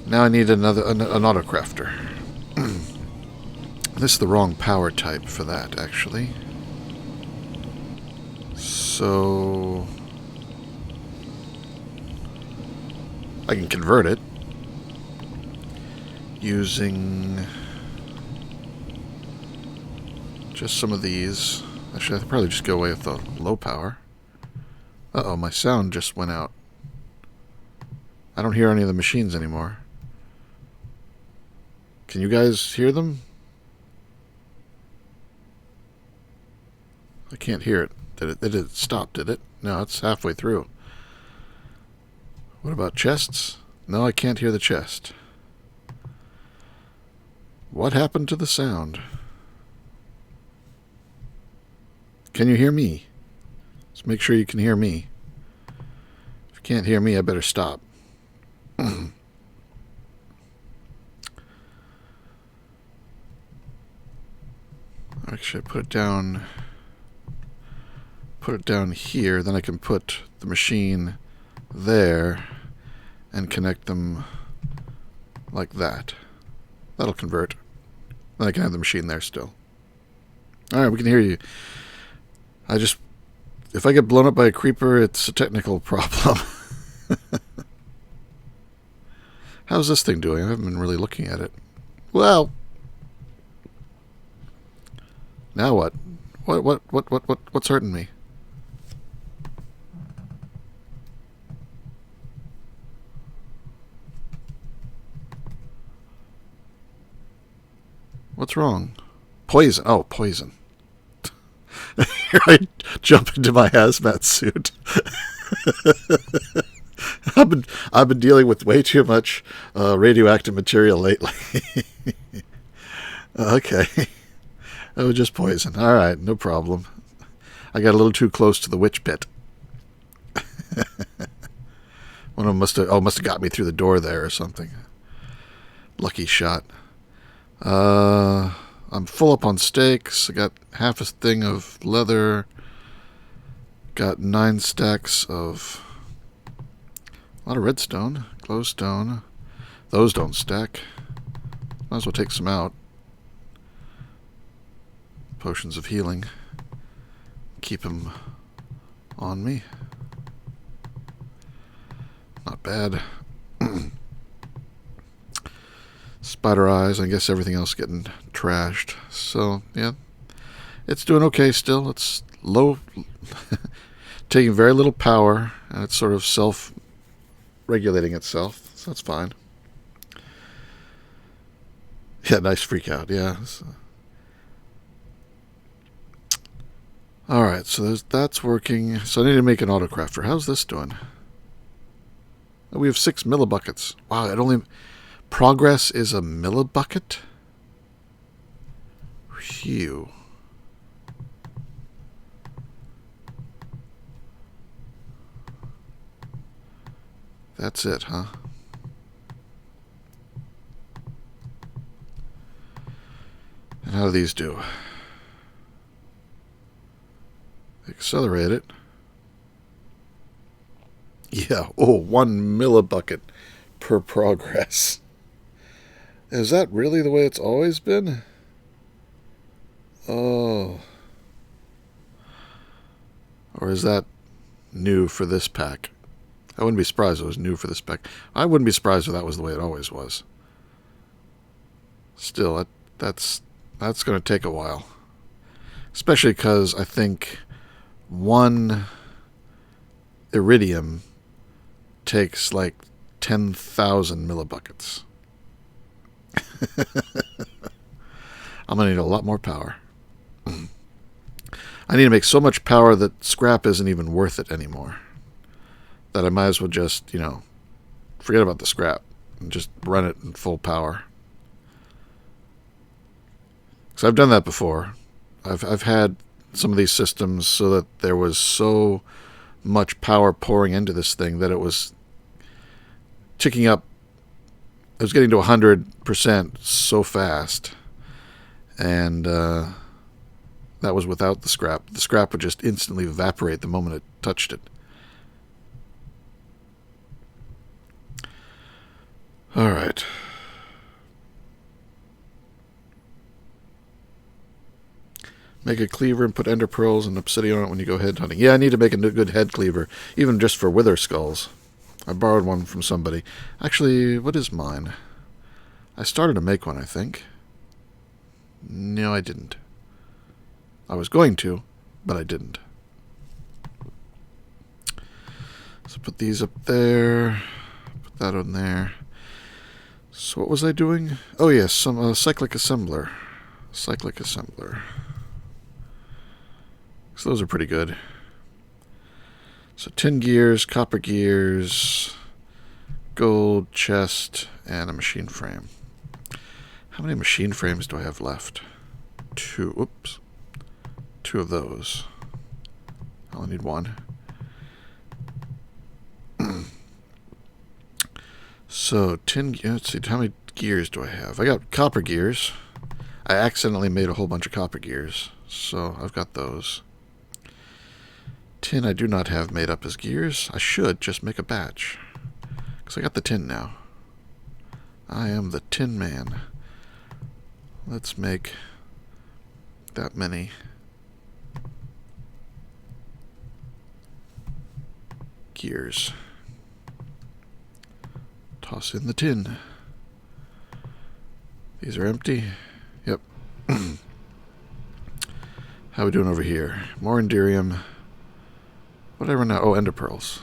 Now I need an autocrafter. This is the wrong power type for that, actually. So I can convert it using just some of these. Actually, I could probably just go away with the low power. Uh-oh, my sound just went out. I don't hear any of the machines anymore. Can you guys hear them? I can't hear it. Did it stop, did it? No, it's halfway through. What about chests? No, I can't hear the chest. What happened to the sound? Can you hear me? Let's make sure you can hear me. If you can't hear me, I better stop. Actually, put it down here, then I can put the machine there and connect them like that. That'll convert. Then I can have the machine there still. Alright, we can hear you. If I get blown up by a creeper, it's a technical problem. How's this thing doing? I haven't been really looking at it. Well, now what? What's hurting me? What's wrong? Poison. Oh, poison. Here I jump into my hazmat suit. I've been dealing with way too much radioactive material lately. Okay. Oh, just poison. All right, no problem. I got a little too close to the witch pit. One of them must have got me through the door there or something. Lucky shot. I'm full up on steaks. I got half a thing of leather. Got 9 stacks of a lot of redstone, glowstone. Those don't stack. Might as well take some out. Potions of healing. Keep them on me. Not bad. Spider eyes. I guess everything else getting trashed. So, yeah. It's doing okay still. It's low. Taking very little power. And it's sort of self-regulating itself. So that's fine. Yeah, nice freak out. Yeah. Alright, so that's working. So I need to make an autocrafter. How's this doing? Oh, we have 6 millibuckets. Wow, it only... Progress is a millibucket? Phew. That's it, huh? And how do these do? Accelerate it. Yeah, 1 millibucket per progress. Is that really the way it's always been? Oh. Or is that new for this pack? I wouldn't be surprised if it was new for this pack. I wouldn't be surprised if that was the way it always was. Still, that's going to take a while. Especially because I think 1 iridium takes like 10,000 millibuckets. I'm going to need a lot more power. I need to make so much power that scrap isn't even worth it anymore. That I might as well just, forget about the scrap and just run it in full power. Because I've done that before. I've had some of these systems so that there was so much power pouring into this thing that it was ticking up. It was getting to 100% so fast. And That was without the scrap. The scrap would just instantly evaporate the moment it touched it. Alright. Make a cleaver and put ender pearls and obsidian on it when you go head hunting. Yeah, I need to make a good head cleaver, even just for wither skulls. I borrowed one from somebody. Actually, what is mine? I started to make one, I think. No, I didn't. I was going to, but I didn't. So put these up there. Put that on there. So what was I doing? Oh yes, some cyclic assembler. Cyclic assembler. So those are pretty good. So tin gears, copper gears, gold chest, and a machine frame. How many machine frames do I have left? 2. Oops. 2 of those. I only need 1. So, let's see, how many gears do I have? I got copper gears. I accidentally made a whole bunch of copper gears, so I've got those. Tin I do not have made up as gears. I should just make a batch, because I got the tin now. I am the tin man. Let's make that many. Gears. Toss in the tin. These are empty. Yep. How are we doing over here? More enderium. Whatever now. Oh, ender pearls.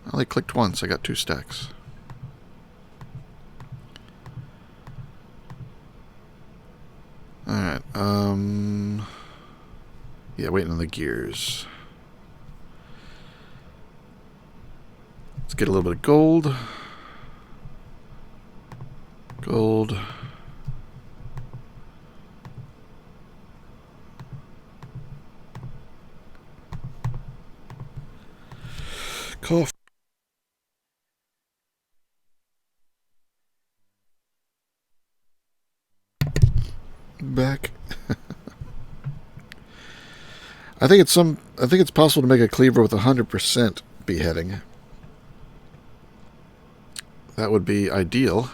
I only clicked once. I got 2 stacks. Alright, yeah, waiting on the gears. Let's get a little bit of gold. Gold. Coffee. Back. I think it's possible to make a cleaver with 100% beheading. That would be ideal.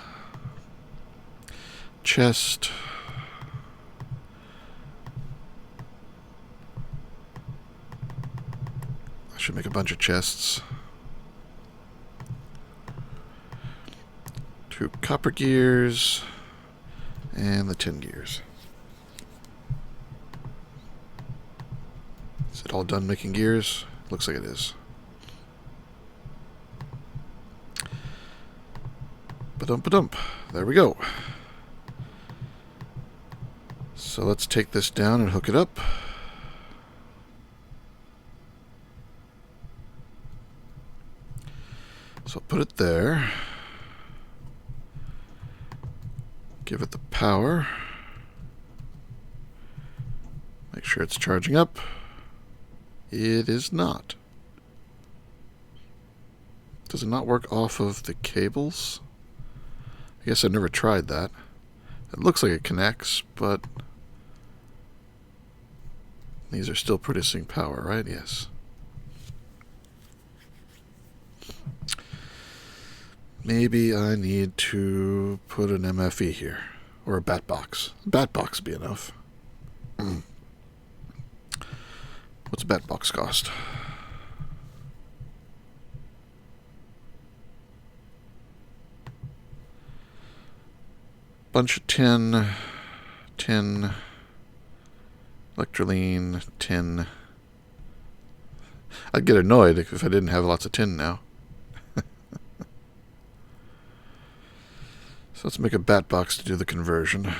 Chest. I should make a bunch of chests. 2 copper gears and the tin gears. Is it all done making gears? Looks like it is. Ba-dump. There we go. So let's take this down and hook it up. So I'll put it there. Give it the power. Make sure it's charging up. It is not. Does it not work off of the cables? I guess I've never tried that. It looks like it connects, but these are still producing power, right? Yes. Maybe I need to put an MFE here. Or a bat box. A bat box would be enough. What's a bat box cost? Bunch of tin, electroline, tin. I'd get annoyed if I didn't have lots of tin now. So let's make a bat box to do the conversion.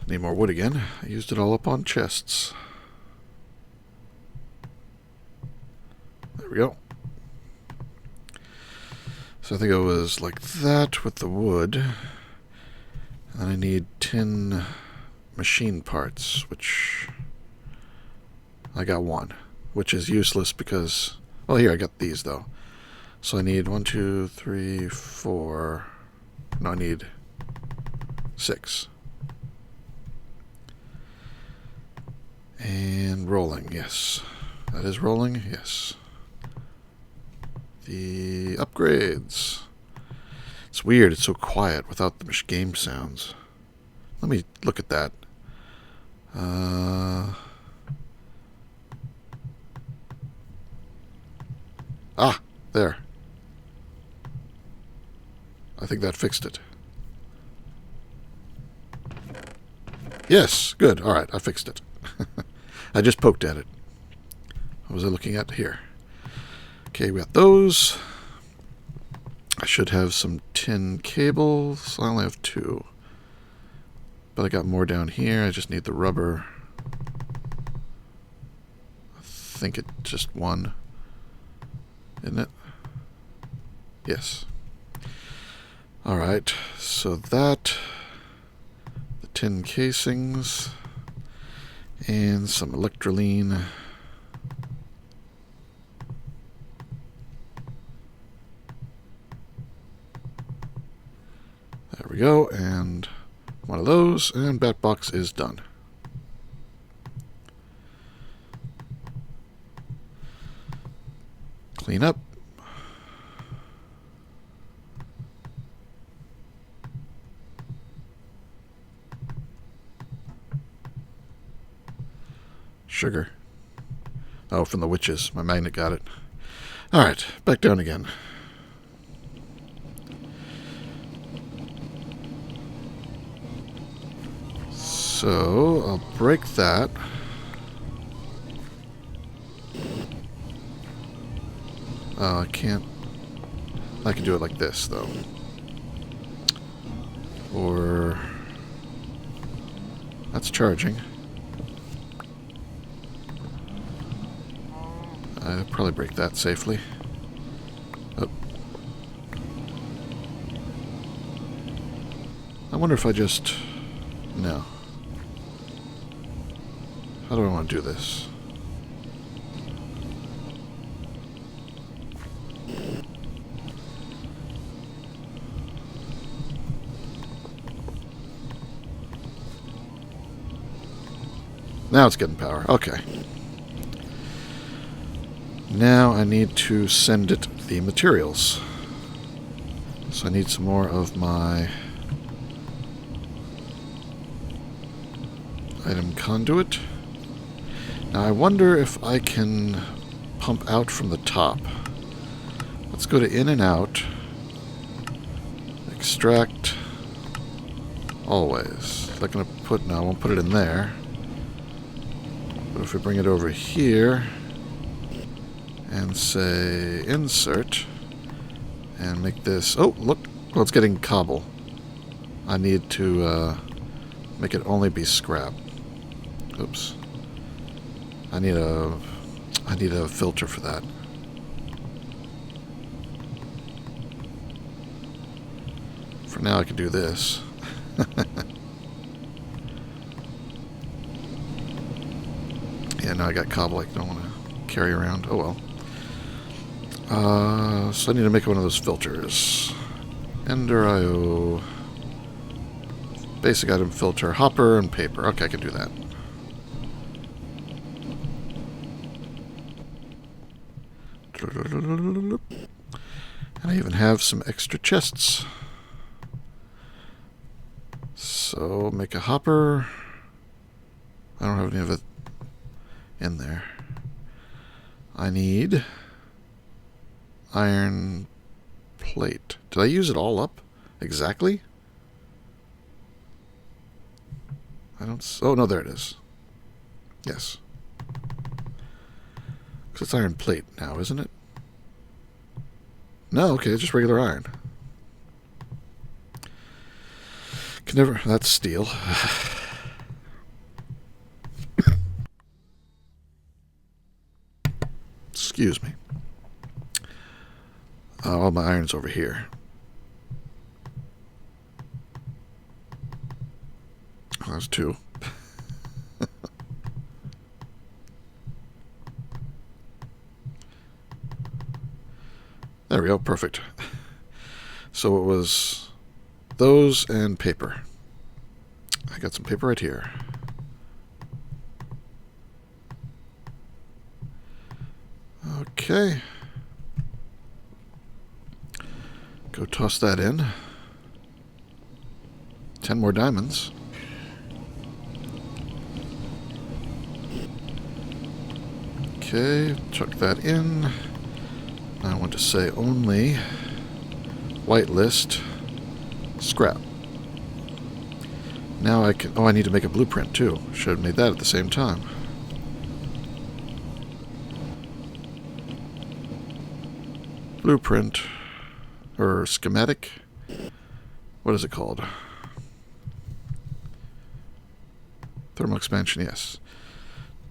Need more wood again. I used it all up on chests. There we go. So I think it was like that with the wood. And I need tin machine parts, which I got 1, which is useless because, well, here I got these though. So I need 1, 2, 3, 4. No, I need 6. And rolling, yes. That is rolling, yes. The upgrades. It's weird, it's so quiet without the game sounds. Let me look at that. There. I think that fixed it. Yes, good. All right, I fixed it. I just poked at it. What was I looking at here? Okay, we got those. I should have some tin cables. I only have 2. But I got more down here. I just need the rubber. I think it's just 1. Isn't it? Yes. Alright, so that, the tin casings, and some electroline. There we go, and one of those, and bat box is done. Clean up. Sugar. Oh, from the witches. My magnet got it. Alright, back down again. So, I'll break that. Oh, I can't. I can do it like this, though. Or... That's charging. I'll probably break that safely. Oh. I wonder if I just... No. How do I want to do this? Now it's getting power. Okay. Now I need to send it the materials. So I need some more of my item conduit. Now I wonder if I can pump out from the top. Let's go to in and out. Extract. Always. Not gonna put, no, I won't put it in there. But if we bring it over here and say insert and make this, oh look, well it's getting cobble. I need to make it only be scrap. Oops. I need a filter for that. For now I can do this. Yeah, now I got cobble I don't want to carry around. Oh well. So I need to make one of those filters. Ender.io. Basic item filter. Hopper and paper. Okay, I can do that. And I even have some extra chests. So make a hopper. I don't have any of it in there. I need iron plate. Did I use it all up exactly? I don't. Oh no, there it is. Yes. Because it's iron plate now, isn't it? No, okay, it's just regular iron. Can never. That's steel. Excuse me. All my iron's over here. Oh, that's 2. There we go, perfect. So it was those and paper. I got some paper right here. Okay. Go toss that in. 10 more diamonds. Okay, chuck that in. I want to say only whitelist scrap. Now I can... Oh, I need to make a blueprint too. Should have made that at the same time. Blueprint. Or schematic. What is it called? Thermal expansion, yes.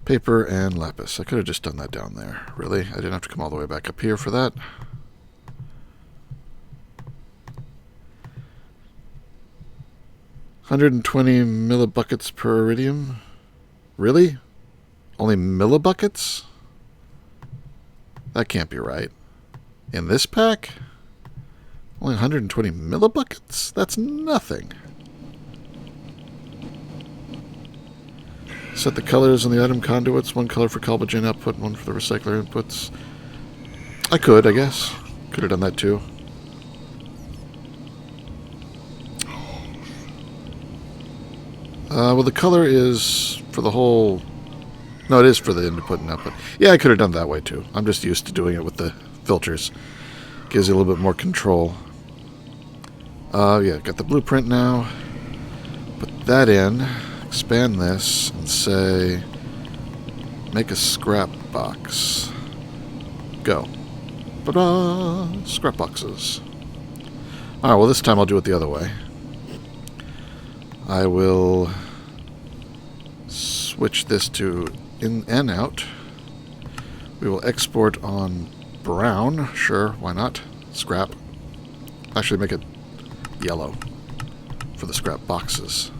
Paper and lapis. I could have just done that down there. Really? I didn't have to come all the way back up here for that. $120 millibuckets per iridium? Really? Only millibuckets? That can't be right. In this pack? Only 120 millibuckets? That's nothing. Set the colors on the item conduits. One color for Cobblestone output, one for the recycler inputs. I could, I guess. Could have done that too. Well, the color is for the whole... No, it is for the input and output. Yeah, I could have done that way too. I'm just used to doing it with the filters. Gives you a little bit more control. Yeah, got the blueprint now. Put that in. Expand this and say, make a scrap box. Go. Ta-da! Scrap boxes. Alright, well this time I'll do it the other way. I will switch this to in and out. We will export on brown. Sure, why not? Scrap. Actually make it yellow for the scrap boxes.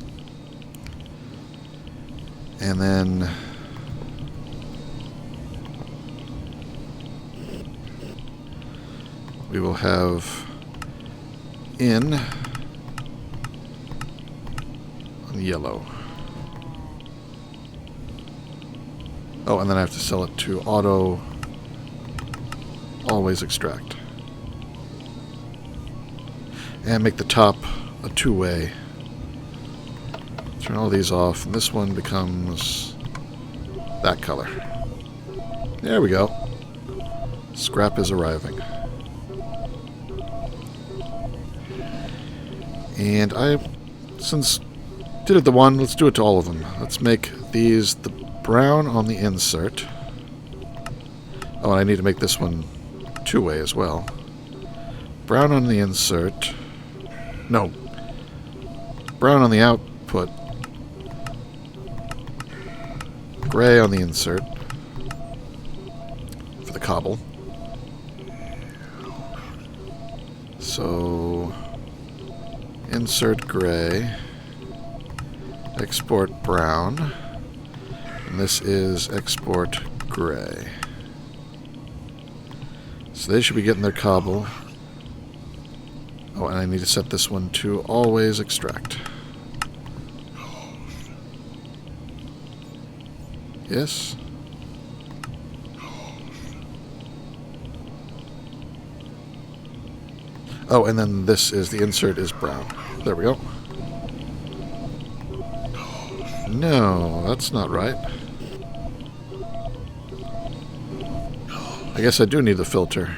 And then we will have in on yellow. Oh, and then I have to sell it to auto always extract. And make the top a two-way. Turn all these off, and this one becomes that color. There we go. Scrap is arriving. And since did it to one, let's do it to all of them. Let's make these the brown on the insert. Oh, and I need to make this one two-way as well. Brown on the insert. No. Brown on the output. Gray on the insert for the cobble. So insert gray, export brown, and this is export gray. So they should be getting their cobble. Oh, and I need to set this one to always extract. Yes. Oh, and then this is the insert is brown. There we go. No, that's not right. I guess I do need the filter.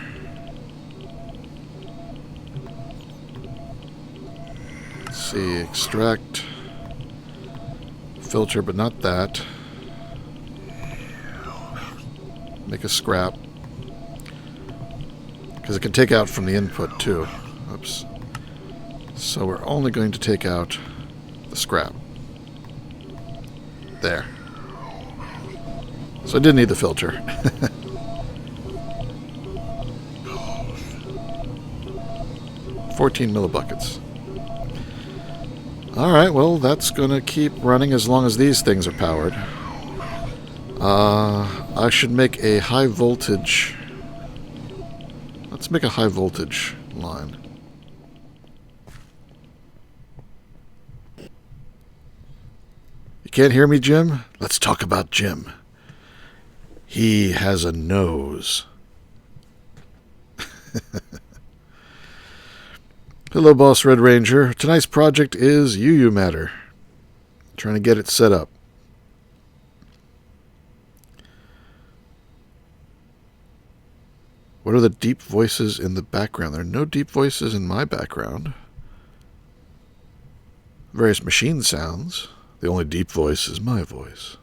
Let's see, extract. Filter, but not that. Make a scrap. Because it can take out from the input too. Oops. So we're only going to take out the scrap. There. So I did need the filter. $14 millibuckets. Alright, well that's going to keep running as long as these things are powered. I should make a high voltage... Let's make a high voltage line. You can't hear me, Jim? Let's talk about Jim. He has a nose. Hello, Boss Red Ranger. Tonight's project is UU Matter. Trying to get it set up. What are the deep voices in the background? There are no deep voices in my background. Various machine sounds. The only deep voice is my voice.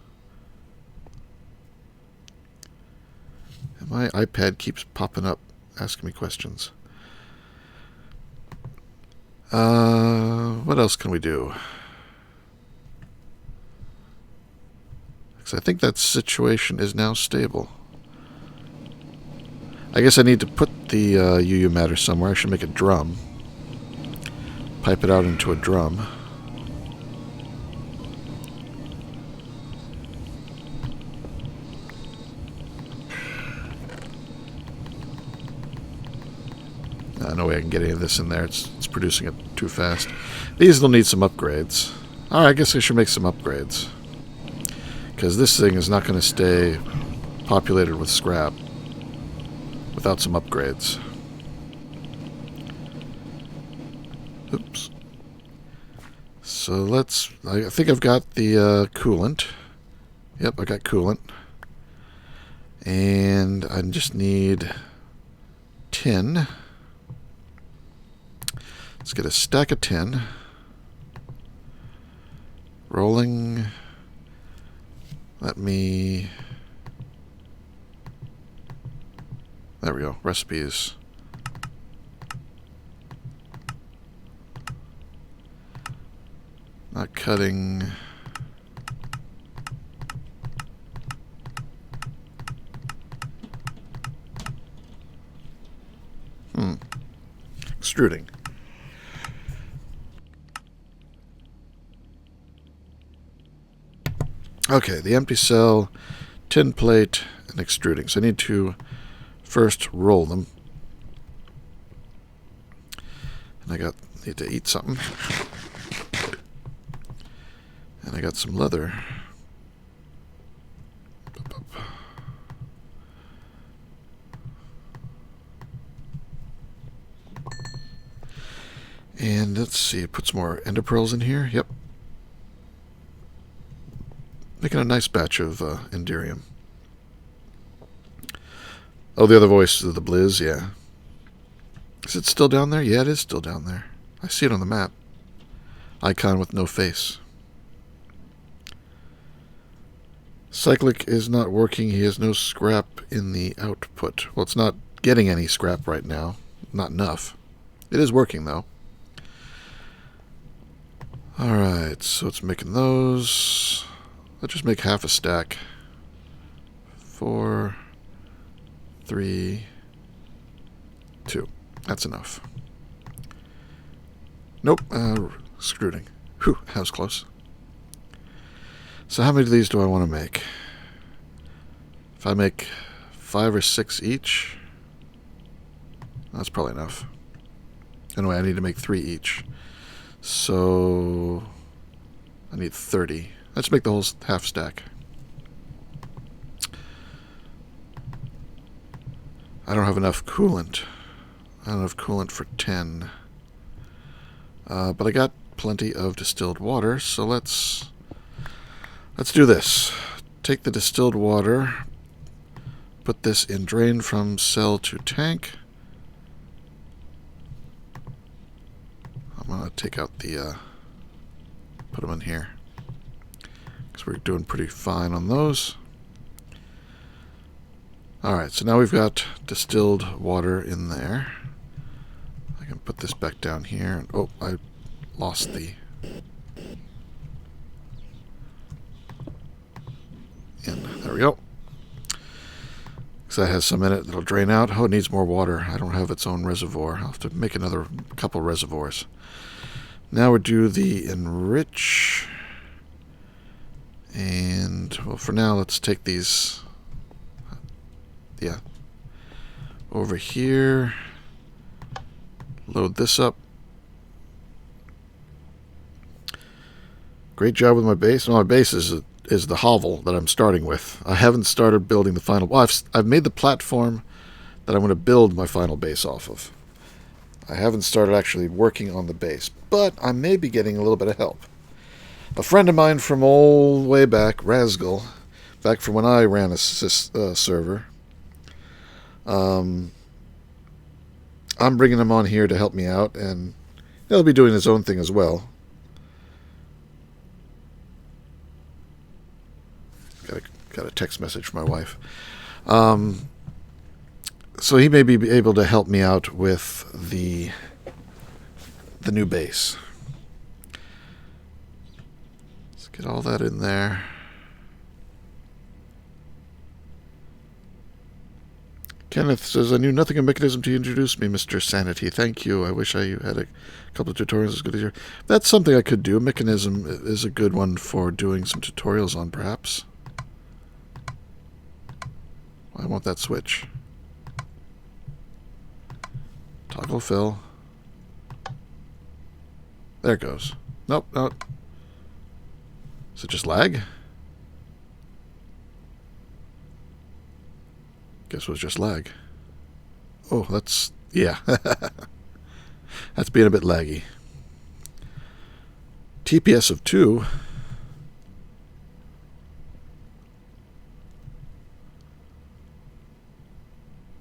And my iPad keeps popping up, asking me questions. What else can we do? Because I think that situation is now stable. I guess I need to put the UU matter somewhere. I should make a drum. Pipe it out into a drum. No way I can get any of this in there. It's producing it too fast. These will need some upgrades. Alright, I guess I should make some upgrades. Because this thing is not going to stay populated with scrap without some upgrades. Oops. So let's... I think I've got the coolant. Yep, I got coolant. And I just need tin. Let's get a stack of tin. Rolling. Let me... There we go. Recipes. Not cutting. Extruding. Okay, the empty cell, tin plate, and extruding. So I need to first roll them. And I need to eat something. And I got some leather. And let's see, put some more ender pearls in here. Yep. Making a nice batch of enderium. Oh, the other voice of the Blizz, yeah. Is it still down there? Yeah, it is still down there. I see it on the map. Icon with no face. Cyclic is not working. He has no scrap in the output. Well, it's not getting any scrap right now. Not enough. It is working, though. Alright, so it's making those. Let's just make half a stack. 4, 3, 2. That's enough. Nope, extruding. Whew, that was close. So how many of these do I want to make? If I make 5 or 6 each, that's probably enough. Anyway, I need to make 3 each. So I need 30. Let's make the whole half stack. I don't have enough coolant. I don't have coolant for 10. But I got plenty of distilled water, so let's do this. Take the distilled water, put this in drain from cell to tank. I'm going to take out the, put them in here. Because we're doing pretty fine on those. Alright, so now we've got distilled water in there. I can put this back down here. Oh, I lost the... There we go. So that has some in it that'll drain out. Oh, it needs more water. I don't have its own reservoir. I'll have to make another couple reservoirs. Now we do the enrich. And, well, for now, let's take these... Yeah. Over here. Load this up. Great job with my base. Well, my base is the hovel that I'm starting with. I haven't started building the final... Well, I've made the platform that I'm going to build my final base off of. I haven't started actually working on the base, but I may be getting a little bit of help. A friend of mine from all the way back, Razgal, back from when I ran a server, I'm bringing him on here to help me out, and he'll be doing his own thing as well. Got a text message from my wife. So he may be able to help me out with the new base. Let's get all that in there. Kenneth says, I knew nothing of mechanism to introduce me, Mr. Sanity. Thank you. I wish I had a couple of tutorials as good as yours. That's something I could do. Mechanism is a good one for doing some tutorials on, perhaps. I want that switch. Toggle fill. There it goes. Nope, nope. Is it just lag? Guess it was just lag. Oh, that's... yeah. That's being a bit laggy. TPS of 2.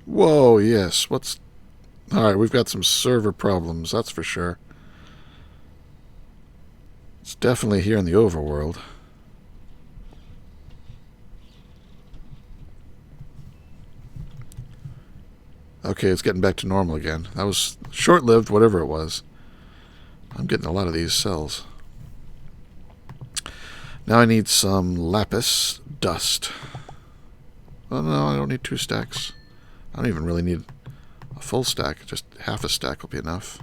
Whoa, yes. What's... Alright, we've got some server problems, that's for sure. It's definitely here in the overworld. Okay, it's getting back to normal again. That was short-lived, whatever it was. I'm getting a lot of these cells. Now I need some lapis dust. Oh no, I don't need 2 stacks. I don't even really need a full stack. Just half a stack will be enough.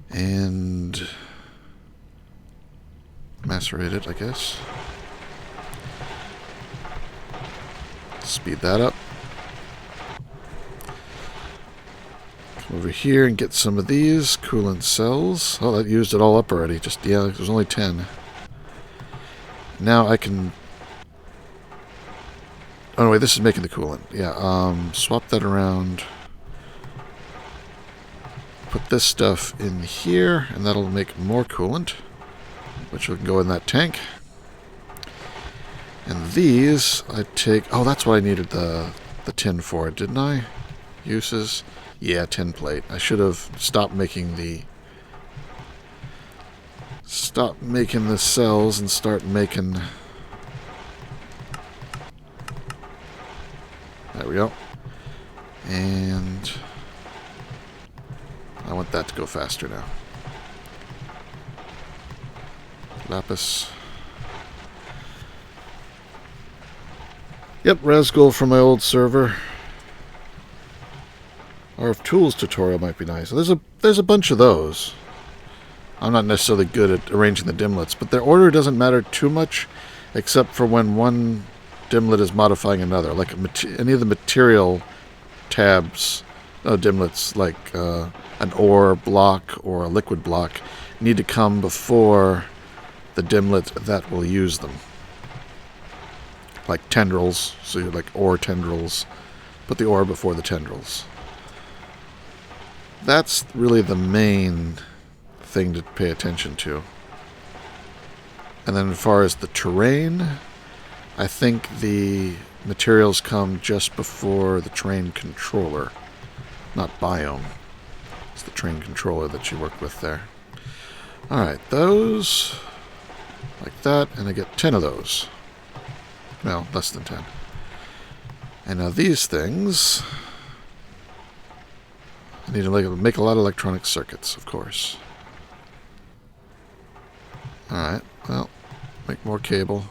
And macerate it, I guess. Speed that up. Come over here and get some of these coolant cells. Oh, that used it all up already. Just, yeah, there's only 10. Now I can... Oh, no, wait, this is making the coolant. Yeah, swap that around. Put this stuff in here, and that'll make more coolant, which will go in that tank. And these, I take... Oh, that's what I needed the tin for, didn't I? Uses... Yeah, tin plate. I should have stopped making the... Stop making the cells and start making... There we go. And... I want that to go faster now. Lapis. Yep, Razgul from my old server. RF Tools tutorial might be nice. There's a bunch of those. I'm not necessarily good at arranging the dimlets, but their order doesn't matter too much, except for when one dimlet is modifying another. Like any of the material tabs, dimlets, like an ore block or a liquid block, need to come before the dimlet that will use them. Like tendrils, so you're like ore tendrils. Put the ore before the tendrils. That's really the main thing to pay attention to. And then as far as the terrain, I think the materials come just before the terrain controller, not biome. It's the terrain controller that you work with there. Alright, those, like that, and I get 10 of those. Well, less than 10. And now these things, I need to make a lot of electronic circuits, of course. Alright, well, make more cable.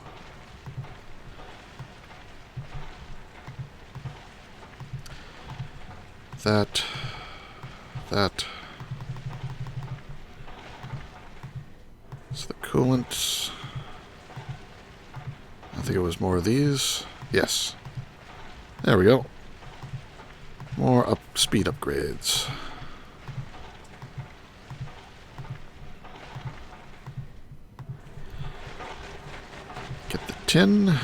That. So the coolant. I think it was more of these. Yes. There we go. More speed upgrades. Get the tin.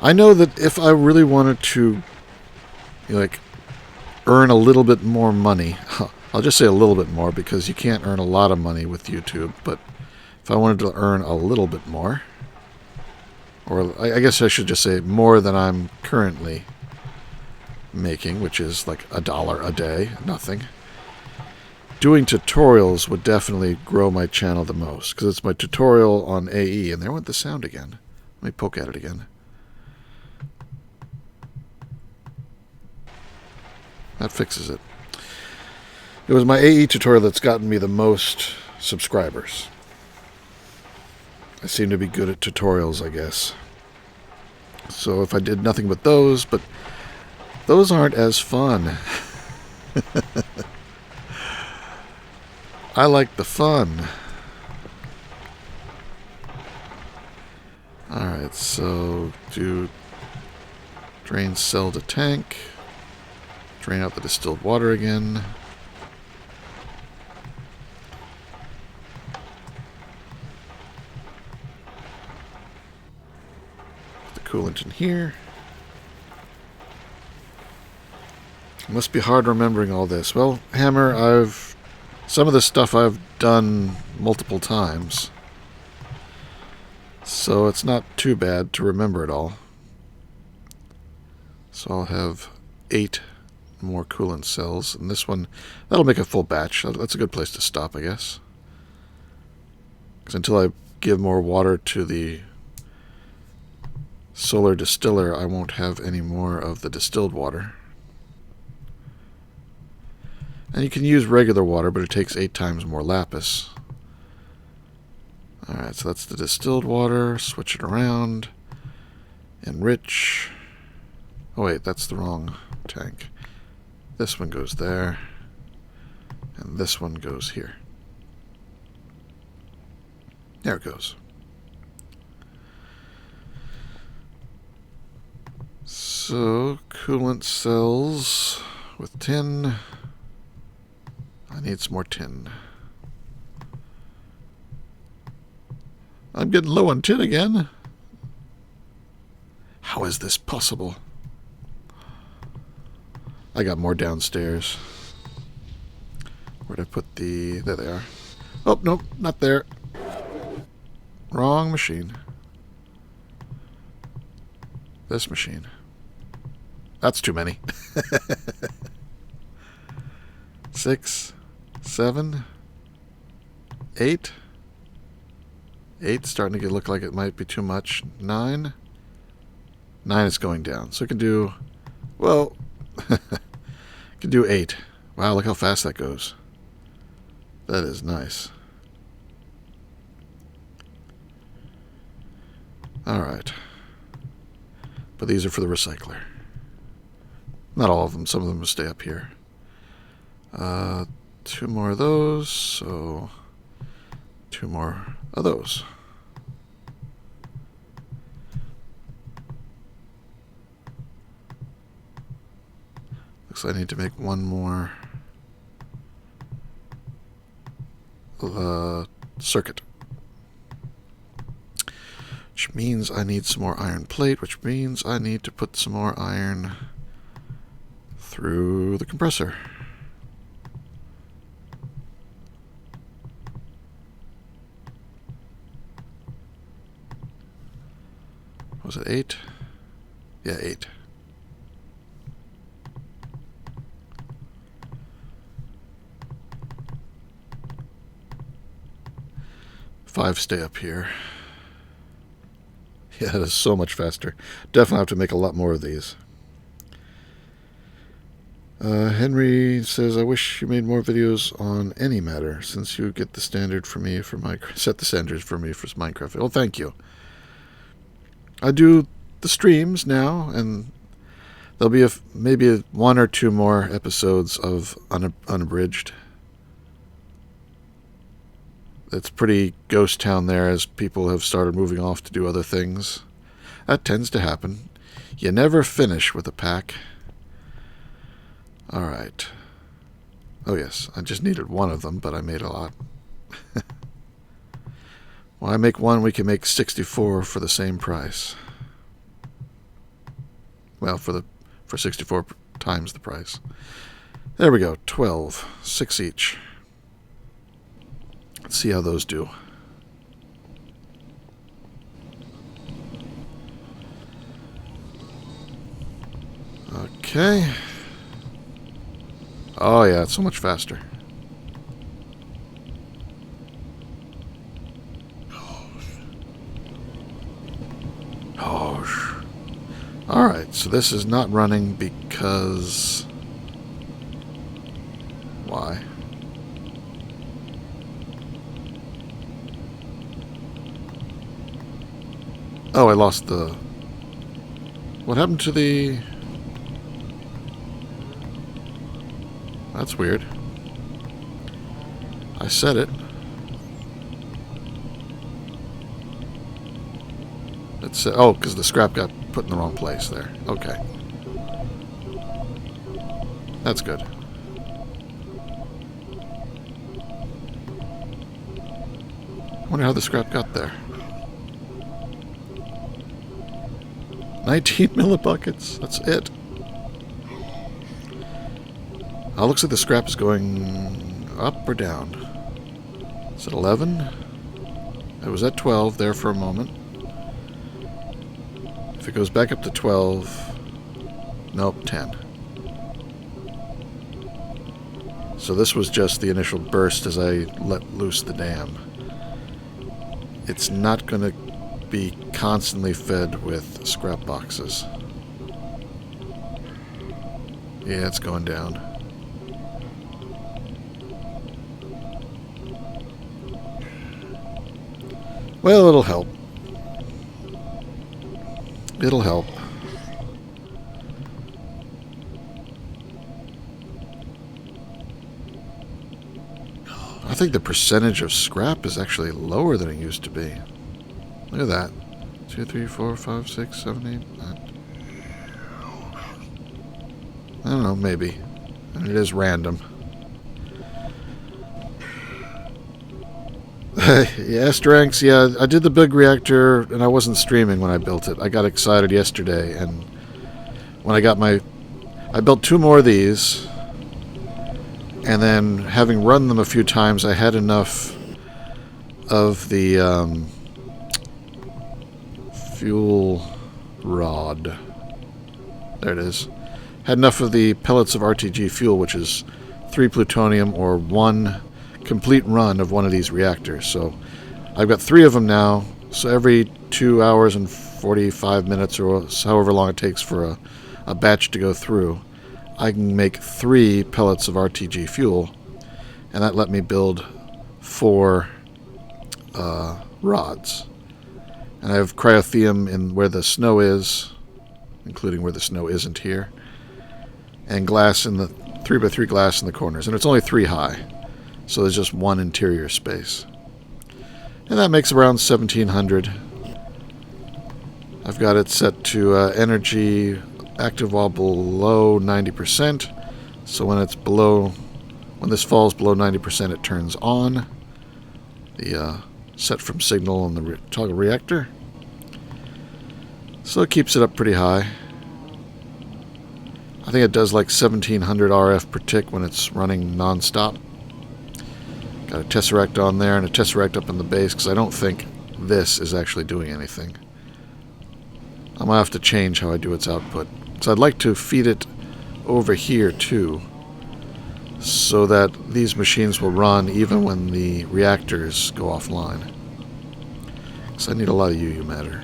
I know that if I really wanted to, like, earn a little bit more money, I'll just say a little bit more because you can't earn a lot of money with YouTube, but if I wanted to earn a little bit more, or I guess I should just say more than I'm currently making, which is like $1 a day, nothing. Doing tutorials would definitely grow my channel the most, because it's my tutorial on AE, and there went the sound again. Let me poke at it again. That fixes it. It was my AE tutorial that's gotten me the most subscribers. I seem to be good at tutorials, I guess. So if I did nothing but those, but those aren't as fun. I like the fun. Alright, so do drain cell to tank. Drain out the distilled water again. Put the coolant in here. It must be hard remembering all this. Well, Hammer, some of this stuff I've done multiple times. So it's not too bad to remember it all. So I'll have 8 more coolant cells. And this one, that'll make a full batch. That's a good place to stop, I guess. Because until I give more water to the solar distiller, I won't have any more of the distilled water. And you can use regular water, but it takes 8 times more lapis. Alright, so that's the distilled water. Switch it around. Enrich. Oh wait, that's the wrong tank. This one goes there. And this one goes here. There it goes. So, coolant cells with tin. I need some more tin. I'm getting low on tin again. How is this possible? I got more downstairs. Where'd I put the... There they are. Oh, nope, not there. Wrong machine. This machine. That's too many. 6, 7, 8. 8's starting to look like it might be too much. 9. 9 is going down. So it can do... Well... can do 8. Wow, look how fast that goes. That is nice. Alright. But these are for the recycler. Not all of them. Some of them will stay up here. 2 more of those. So 2 more of those. Looks like I need to make 1 more circuit. Which means I need some more iron plate, which means I need to put some more iron through the compressor. Was it 8? Yeah, 8. Five stay up here. Yeah, it is so much faster. Definitely have to make a lot more of these. Henry says, I wish you made more videos on any matter, since you get the standard for me for Minecraft. Set the standards for me for Minecraft. Well, thank you. I do the streams now, and there'll be maybe 1 or 2 more episodes of Unabridged. It's pretty ghost town there as people have started moving off to do other things. That tends to happen. You never finish with a pack. Alright. Oh yes, I just needed one of them, but I made a lot. When I make one, we can make 64 for the same price. Well, for 64 times the price. There we go, 12. 6 each. Let's see how those do. Okay. Oh yeah, it's so much faster. Alright, so this is not running because... Why? Oh, I lost the... What happened to the... That's weird. I said it. It's oh, because the scrap got put in the wrong place there. Okay. That's good. I wonder how the scrap got there. 19 millibuckets. That's it. Oh, looks like the scrap is going up or down. Is it 11? It was at 12 there for a moment. If it goes back up to 12... Nope, 10. So this was just the initial burst as I let loose the dam. It's not going to be constantly fed with scrap boxes. Yeah, it's going down. Well, it'll help. It'll help. I think the percentage of scrap is actually lower than it used to be. Look at that. 2, 3, 4, 5, 6, 7, 8, 9. I don't know, maybe. And it is random. Yeah, strengths. Yeah, I did the big reactor, and I wasn't streaming when I built it. I got excited yesterday, and when I got my... I built 2 more of these, and then having run them a few times, I had enough of the fuel rod. There it is. Had enough of the pellets of RTG fuel, which is 3 plutonium or 1... complete run of one of these reactors. So I've got 3 of them now, so every 2 hours and 45 minutes or however long it takes for a batch to go through, I can make 3 pellets of RTG fuel, and that let me build 4 rods. And I have cryotheum in where the snow is, including where the snow isn't here, and glass in the 3x3 glass in the corners, and it's only 3 high. So there's just 1 interior space. And that makes around 1700. I've got it set to energy active while below 90%. So when it's below, when this falls below 90%, it turns on. The set from signal on the toggle reactor. So it keeps it up pretty high. I think it does like 1700 RF per tick when it's running non-stop. Got a tesseract on there and a tesseract up in the base because I don't think this is actually doing anything. I'm going to have to change how I do its output. So I'd like to feed it over here too, so that these machines will run even when the reactors go offline. Because I need a lot of UU matter.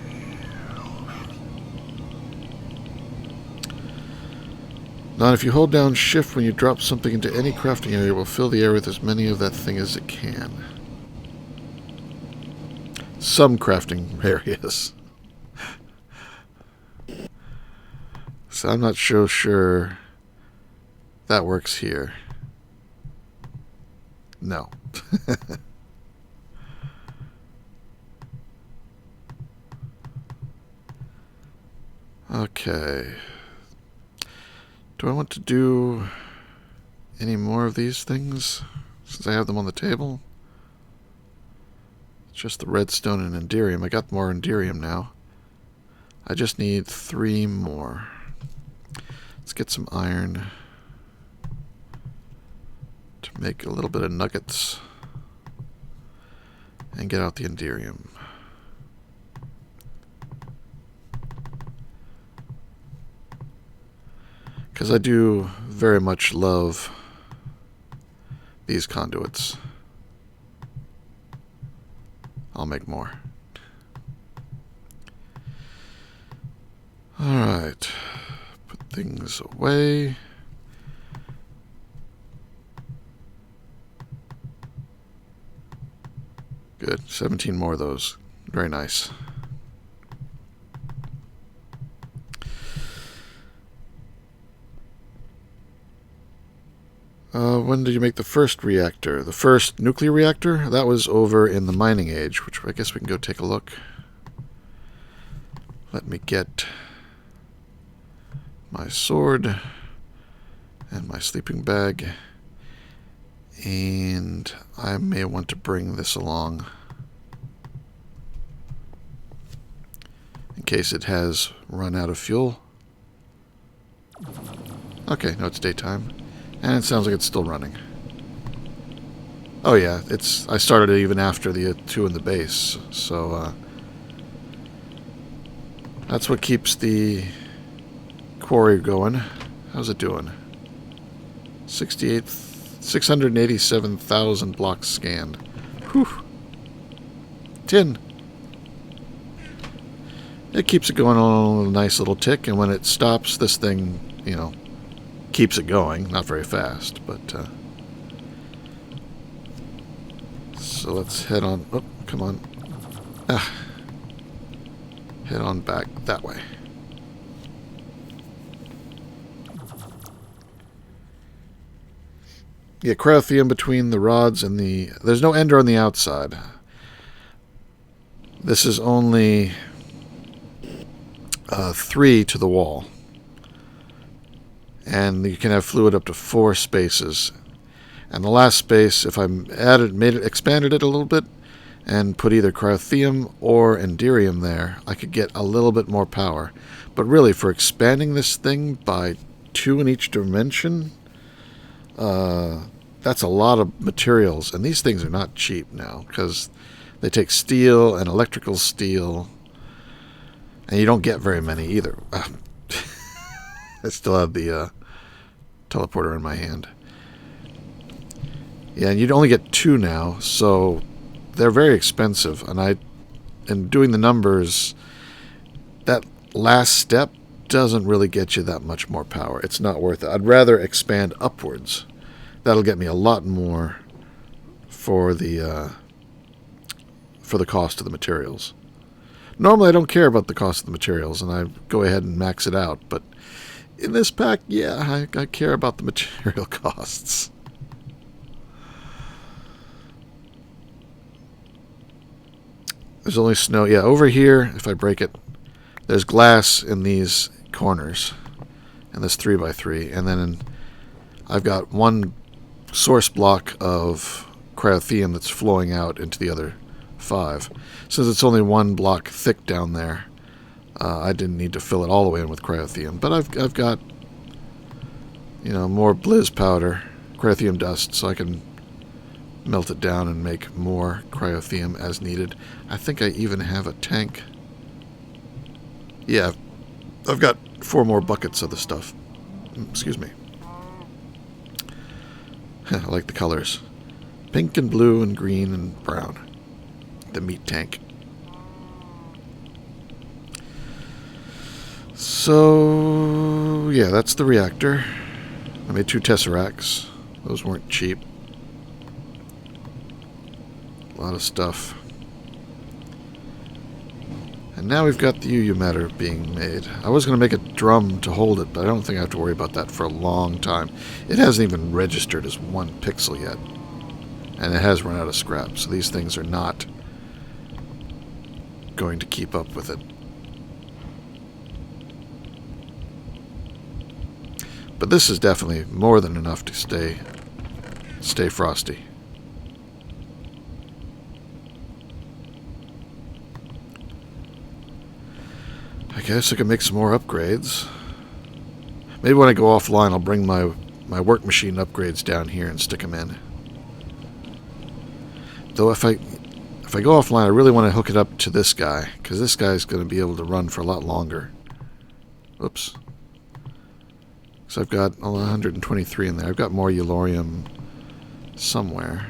Now, if you hold down shift when you drop something into any crafting area, it will fill the area with as many of that thing as it can. Some crafting areas. So I'm not so sure that works here. No. Okay. Do I want to do... any more of these things since I have them on the table? It's just the redstone and enderium. I got more enderium now. I just need 3 more. Let's get some iron to make a little bit of nuggets and get out the enderium. Because I do very much love these conduits. I'll make more. Alright. Put things away. Good. 17 more of those. Very nice. When did you make the first reactor? The first nuclear reactor? That was over in the mining age, which I guess we can go take a look. Let me get my sword and my sleeping bag. And I may want to bring this along in case it has run out of fuel. Okay, no, it's daytime. And it sounds like it's still running. Oh yeah, I started it even after the 2 in the base, so that's what keeps the quarry going. How's it doing? 687,000 blocks scanned. Whew. 10. It keeps it going on a nice little tick, and when it stops, this thing, you know, keeps it going. Not very fast, but so let's head on. Oh, come on. Head on back that way. Yeah, cryothium between the rods and the... There's no ender on the outside. This is only 3 to the wall. And you can have fluid up to 4 spaces. And the last space, if I expanded it a little bit and put either cryothium or enderium there, I could get a little bit more power. But really, for expanding this thing by 2 in each dimension, that's a lot of materials. And these things are not cheap now, because they take steel and electrical steel, and you don't get very many either. I still have the teleporter in my hand. Yeah, and you'd only get 2 now, so they're very expensive. And doing the numbers, that last step doesn't really get you that much more power. It's not worth it. I'd rather expand upwards. That'll get me a lot more for the cost of the materials. Normally, I don't care about the cost of the materials, and I go ahead and max it out, but in this pack, yeah, I care about the material costs. There's only snow. Yeah, over here, if I break it, there's glass in these corners. And this 3x3. And then I've got 1 source block of cryothium that's flowing out into the other 5. Since it's only 1 block thick down there, I didn't need to fill it all the way in with cryothium. But I've got, you know, more blizz powder, cryothium dust, so I can melt it down and make more cryothium as needed. I think I even have a tank. Yeah, I've got 4 more buckets of the stuff. Excuse me. I like the colors. Pink and blue and green and brown. The meat tank. So, yeah, that's the reactor. I made 2 tesseracts. Those weren't cheap. A lot of stuff. And now we've got the UU matter being made. I was going to make a drum to hold it, but I don't think I have to worry about that for a long time. It hasn't even registered as 1 pixel yet. And it has run out of scrap, so these things are not going to keep up with it. But this is definitely more than enough to stay frosty. I guess I can make some more upgrades. Maybe when I go offline, I'll bring my work machine upgrades down here and stick them in. Though if I go offline, I really want to hook it up to this guy, because this guy's going to be able to run for a lot longer. Oops. So I've got 123 in there. I've got more Eulorium somewhere.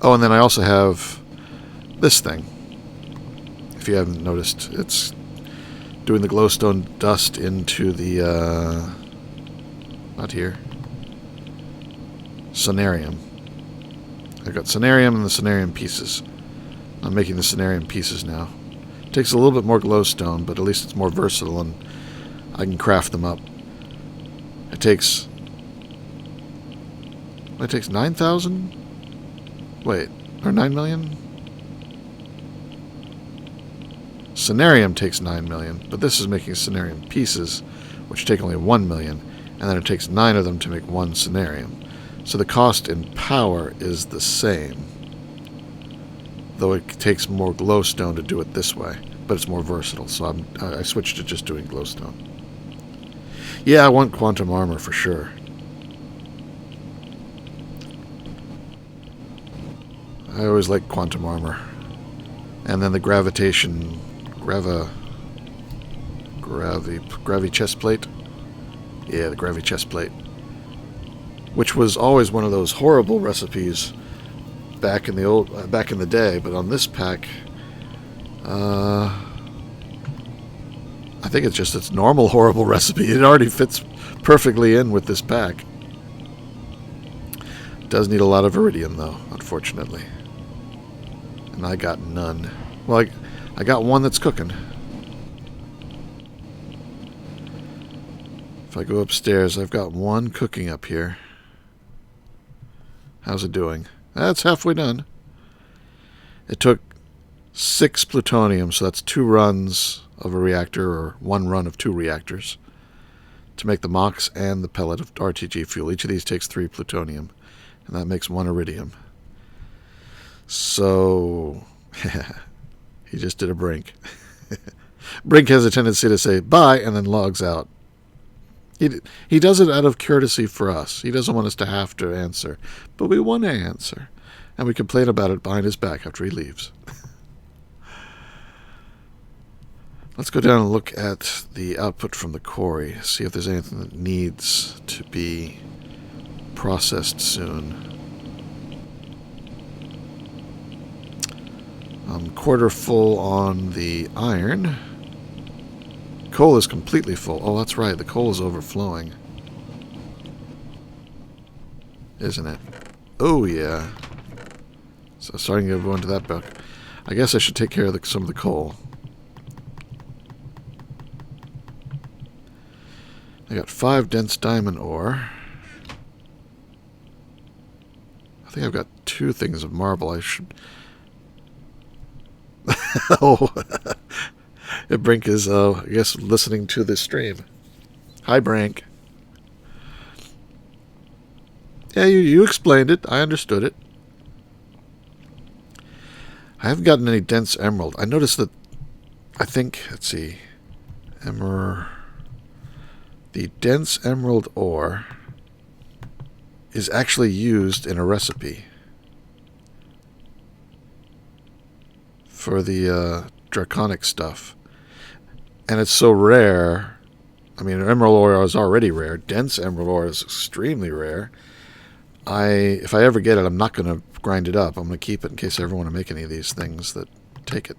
Oh, and then I also have this thing. If you haven't noticed, it's doing the glowstone dust into the, not here, Sonarium. I've got Sonarium and the Sonarium pieces. I'm making the Sonarium pieces now. It takes a little bit more glowstone, but at least it's more versatile and I can craft them up. It takes 9,000? Wait, or 9 million? Sonarium takes 9 million, but this is making Sonarium pieces, which take only 1 million, and then it takes 9 of them to make 1 Sonarium. So the cost in power is the same, though it takes more glowstone to do it this way, but it's more versatile, so I switched to just doing glowstone. Yeah, I want quantum armor for sure. I always like quantum armor. And then the gravitation... Gravi chest plate? Yeah, the Gravi chest plate. Which was always one of those horrible recipes back in the day, but on this pack, I think it's just its normal horrible recipe. It already fits perfectly in with this pack. It does need a lot of iridium, though, unfortunately. And I got none. Well, I got one that's cooking. If I go upstairs, I've got one cooking up here. How's it doing? That's halfway done. It took 6 plutonium, so that's 2 runs of a reactor, or 1 run of 2 reactors, to make the MOX and the pellet of RTG fuel. Each of these takes 3 plutonium, and that makes 1 iridium. So, he just did a Brink. Brink has a tendency to say bye and then logs out. He does it out of courtesy for us. He doesn't want us to have to answer. But we want to answer. And we complain about it behind his back after he leaves. Let's go down and look at the output from the quarry. See if there's anything that needs to be processed soon. I'm quarter full on the iron. Coal is completely full. Oh, that's right. The coal is overflowing. Isn't it? Oh, yeah. So starting to go into that bucket. I guess I should take care of some of the coal. I got 5 dense diamond ore. I think I've got 2 things of marble. I should... Oh... Brink is, I guess, listening to this stream. Hi, Brink. Yeah, you explained it. I understood it. I haven't gotten any dense emerald. I noticed that, I think, let's see, the dense emerald ore is actually used in a recipe for the draconic stuff. And it's so rare. I mean, emerald ore is already rare. Dense emerald ore is extremely rare. If I ever get it, I'm not going to grind it up. I'm going to keep it in case I ever want to make any of these things that take it.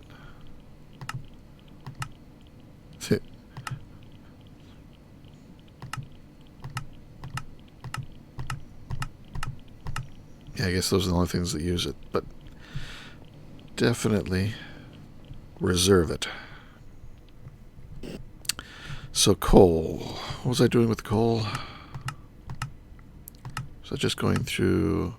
Yeah, I guess those are the only things that use it. But definitely reserve it. So coal. What was I doing with coal? So just going through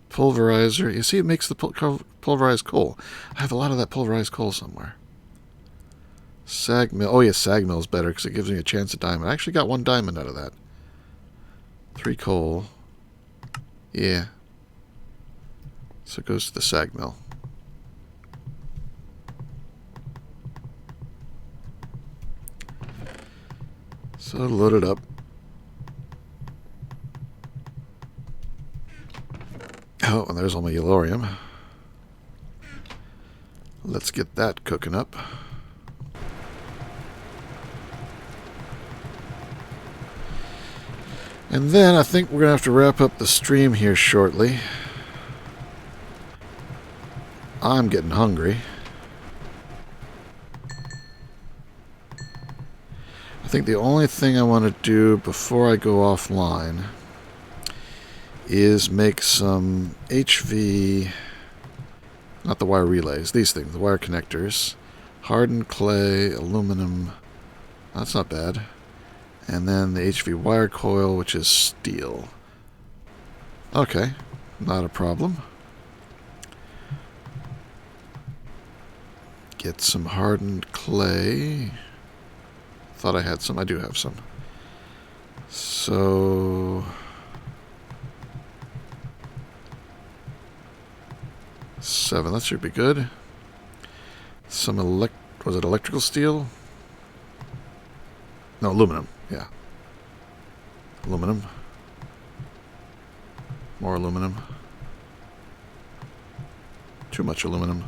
pulverizer. You see, it makes the pulverized coal. I have a lot of that pulverized coal somewhere. Sag mill. Oh, yeah, sag mill is better because it gives me a chance at diamond. I actually got 1 diamond out of that. 3 coal. Yeah. So it goes to the sag mill. So load it up. Oh, and there's all my yellorium. Let's get that cooking up. And then I think we're going to have to wrap up the stream here shortly. I'm getting hungry. I think the only thing I want to do before I go offline is make some HV, not the wire relays, these things, the wire connectors. Hardened clay, aluminum, that's not bad. And then the HV wire coil, which is steel. Okay, not a problem. Get some hardened clay. Thought I had some. I do have some. So 7. That should be good. Some was it electrical steel? No, aluminum. Yeah. Aluminum. More aluminum. Too much aluminum.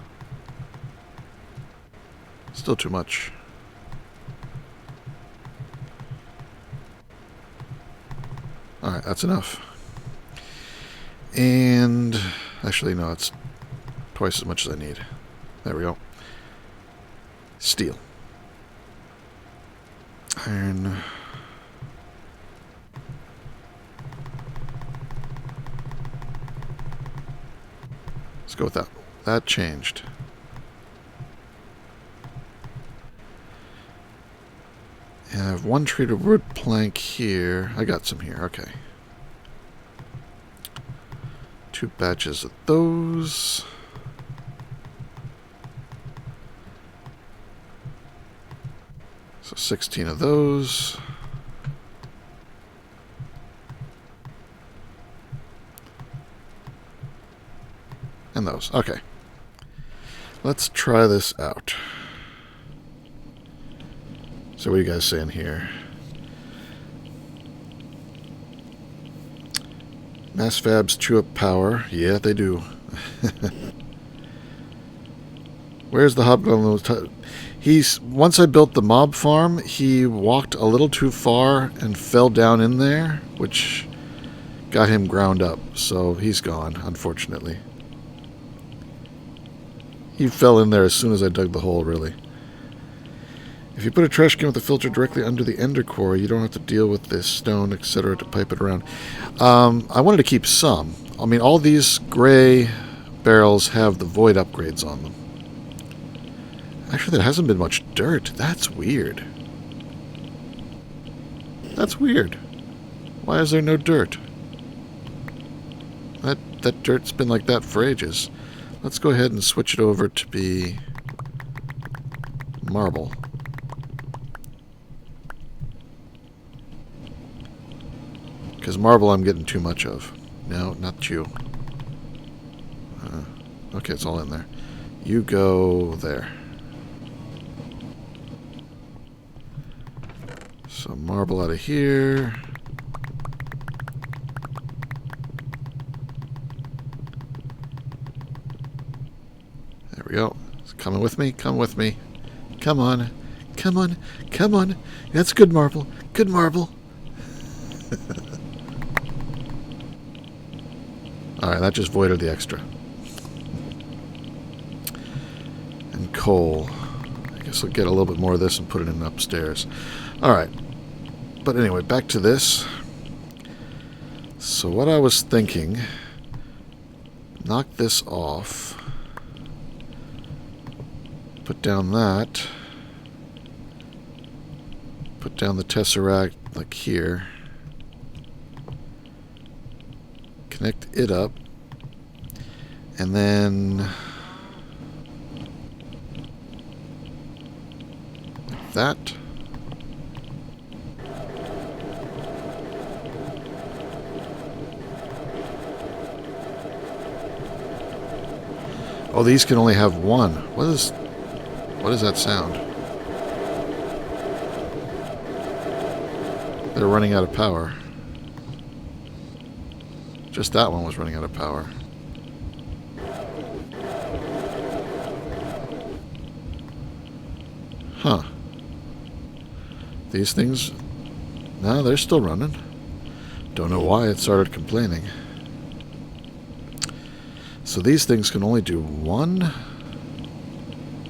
Still too much. Alright, that's enough. And actually, no, it's twice as much as I need. There we go. Steel. Iron. Let's go with that. That changed. And I have 1 treated wood plank here. I got some here. Okay. 2 batches of those. So 16 of those. And those. Okay. Let's try this out. So what are you guys saying here? Mass fabs chew up power. Yeah, they do. Where's the hobgoblin? Once I built the mob farm, he walked a little too far and fell down in there, which got him ground up. So he's gone, unfortunately. He fell in there as soon as I dug the hole, really. If you put a trash can with a filter directly under the ender core, you don't have to deal with this stone, etc. to pipe it around. I wanted to keep some. I mean, all these gray barrels have the void upgrades on them. Actually, there hasn't been much dirt. That's weird. That's weird. Why is there no dirt? That dirt's been like that for ages. Let's go ahead and switch it over to be marble. Because marble I'm getting too much of. No, not you. Okay, it's all in there. You go there. So marble out of here. There we go. It's coming with me. Come with me. Come on. Come on. Come on. That's good marble. Good marble. Alright, that just voided the extra. And coal. I guess I'll get a little bit more of this and put it in upstairs. Alright. But anyway, back to this. So what I was thinking, knock this off. Put down that. Put down the tesseract like here. Connect it up. And then that. Oh, these can only have one. What is that sound? They're running out of power. Just that one was running out of power. Huh. These things... No, they're still running. Don't know why it started complaining. So these things can only do one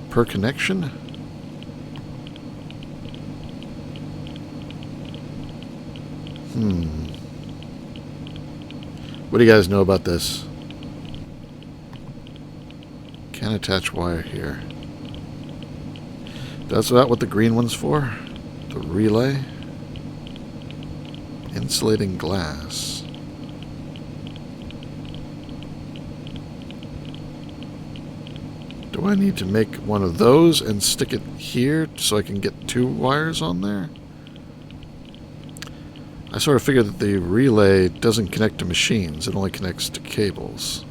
per connection? What do you guys know about this? Can't attach wire here. That's that what the green one's for? The relay? Insulating glass. Do I need to make one of those and stick it here so I can get 2 wires on there? I sort of figured that the relay doesn't connect to machines. It only connects to cables.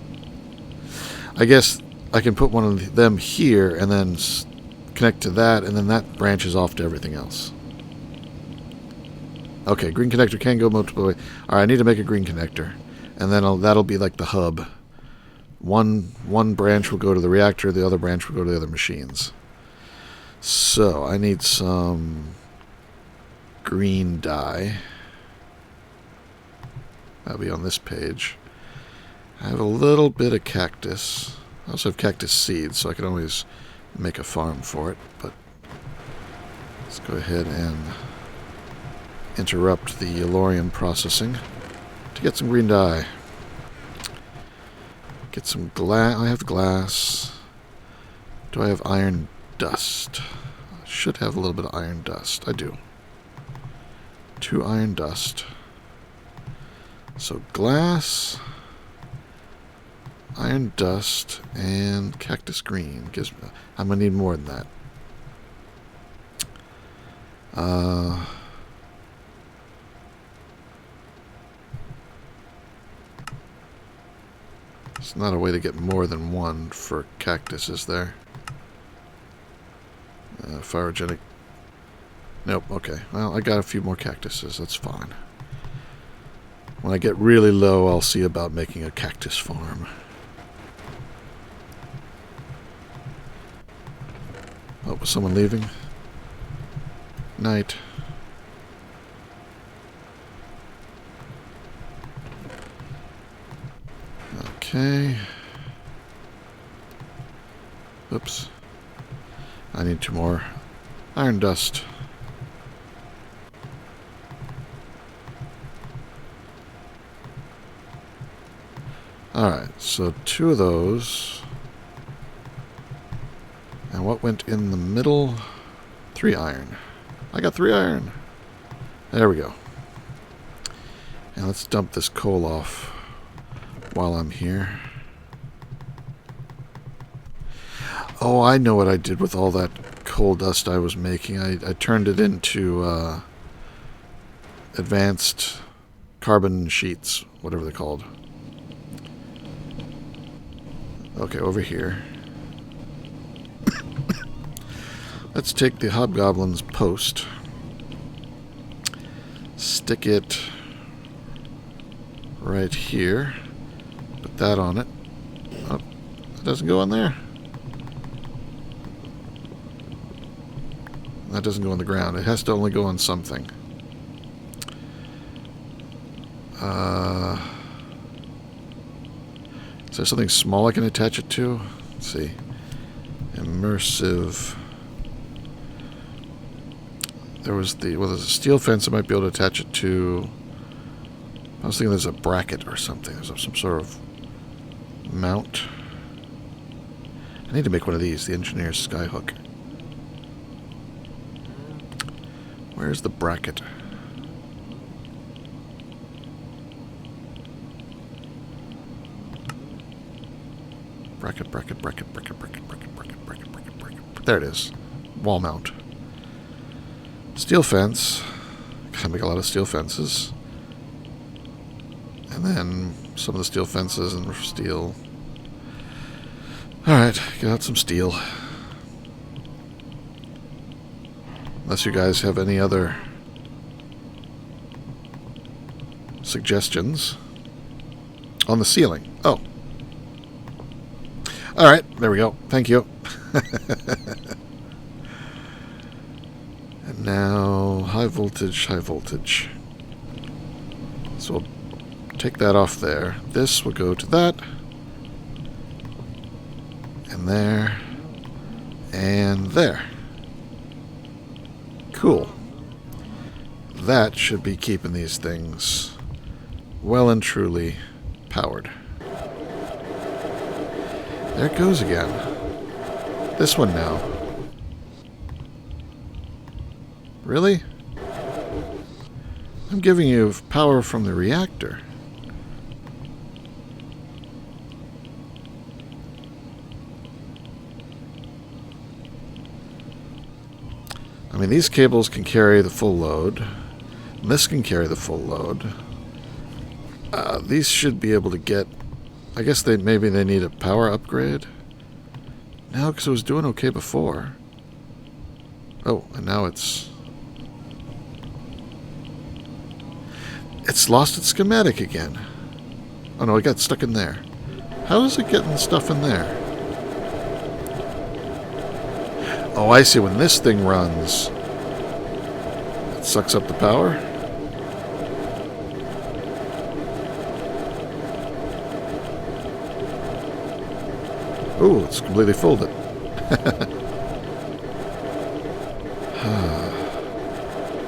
I guess I can put one of them here and then connect to that, and then that branches off to everything else. Okay, green connector can go multiple ways. Alright, I need to make a green connector. And then that'll be like the hub. One branch will go to the reactor, the other branch will go to the other machines. So, I need some green dye. That'll be on this page. I have a little bit of cactus. I also have cactus seeds, so I can always make a farm for it. But let's go ahead and interrupt the yellorium processing to get some green dye. Get some glass. I have glass. Do I have iron dust? I should have a little bit of iron dust. I do. 2 iron dust. So glass, iron dust, and cactus green. I'm going to need more than that. It's not a way to get more than 1 for cactus, is there? Phyrogenic. Nope, okay. Well, I got a few more cactuses. That's fine. When I get really low, I'll see about making a cactus farm. Oh, was someone leaving? Night. Okay. Oops. I need 2 more iron dust. Alright, so 2 of those. And what went in the middle? 3 iron. I got 3 iron. There we go. And let's dump this coal off while I'm here. Oh, I know what I did with all that coal dust I was making. I turned it into advanced carbon sheets, whatever they're called. Okay, over here. Let's take the hobgoblin's post. Stick it right here. Put that on it. Oh, it doesn't go on there. That doesn't go on the ground. It has to only go on something. Is there something small I can attach it to? Let's see. Immersive. There's a steel fence I might be able to attach it to. I was thinking there's a bracket or something. There's some sort of mount. I need to make one of these, the engineer's skyhook. Where's the bracket? Bracket. There it is. Wall mount. Steel fence. Gotta make a lot of steel fences. And then some of the steel fences and steel. Alright, get out some steel. Unless you guys have any other suggestions on the ceiling. Oh. Alright, there we go. Thank you. And now, high voltage, high voltage. So we'll take that off there. This will go to that. And there. And there. Cool. That should be keeping these things well and truly powered. There it goes again. This one now. Really? I'm giving you power from the reactor. I mean, these cables can carry the full load. And this can carry the full load. These should be able to get... I guess maybe they need a power upgrade. No, because it was doing okay before. Oh, and now it's lost its schematic again. Oh no, it got stuck in there. How is it getting stuff in there? Oh, I see. When this thing runs, it sucks up the power. Ooh, it's completely folded.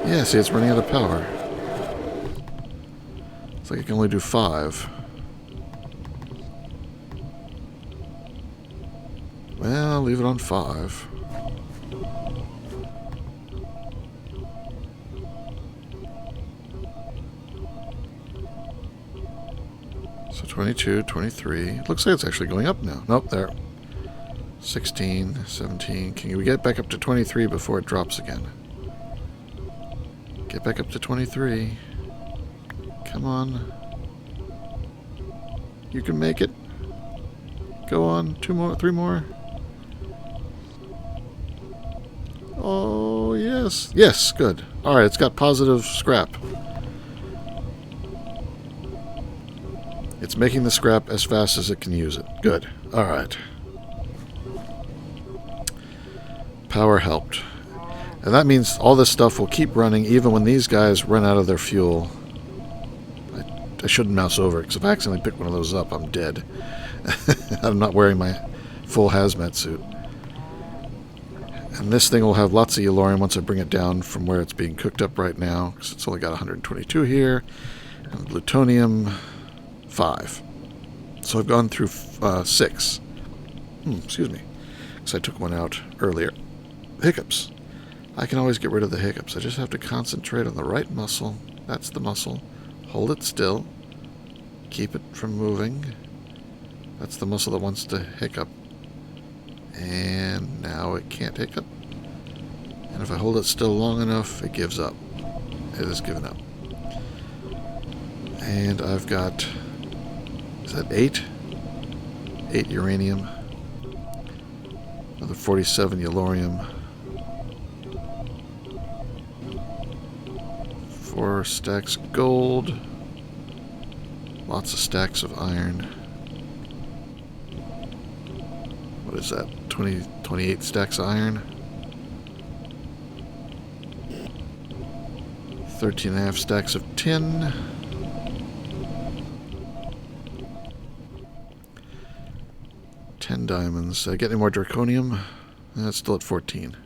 Yeah, see, it's running out of power. It's like it can only do 5. Well, leave it on 5. So 22, 23. Looks like it's actually going up now. Nope, there. 16, 17. Can we get back up to 23 before it drops again? Get back up to 23. Come on. You can make it. Go on. 2 more, 3 more. Oh, yes. Yes, good. Alright, it's got positive scrap. It's making the scrap as fast as it can use it. Good. Alright. Power helped. And that means all this stuff will keep running even when these guys run out of their fuel. I shouldn't mouse over it, because if I accidentally pick one of those up, I'm dead. I'm not wearing my full hazmat suit. And this thing will have lots of yellorium once I bring it down from where it's being cooked up right now, because it's only got 122 here. And plutonium, 5. So I've gone through 6. Excuse me. Because I took one out earlier. Hiccups. I can always get rid of the hiccups. I just have to concentrate on the right muscle. That's the muscle. Hold it still. Keep it from moving. That's the muscle that wants to hiccup. And now it can't hiccup. And if I hold it still long enough, it gives up. It has given up. And I've got... is that 8? 8 uranium. Another 47 yellorium. 4 stacks of gold. Lots of stacks of iron. What is that? 28 stacks of iron. 13.5 stacks of tin. $10 diamonds. Did I get any more draconium? That's still at 14.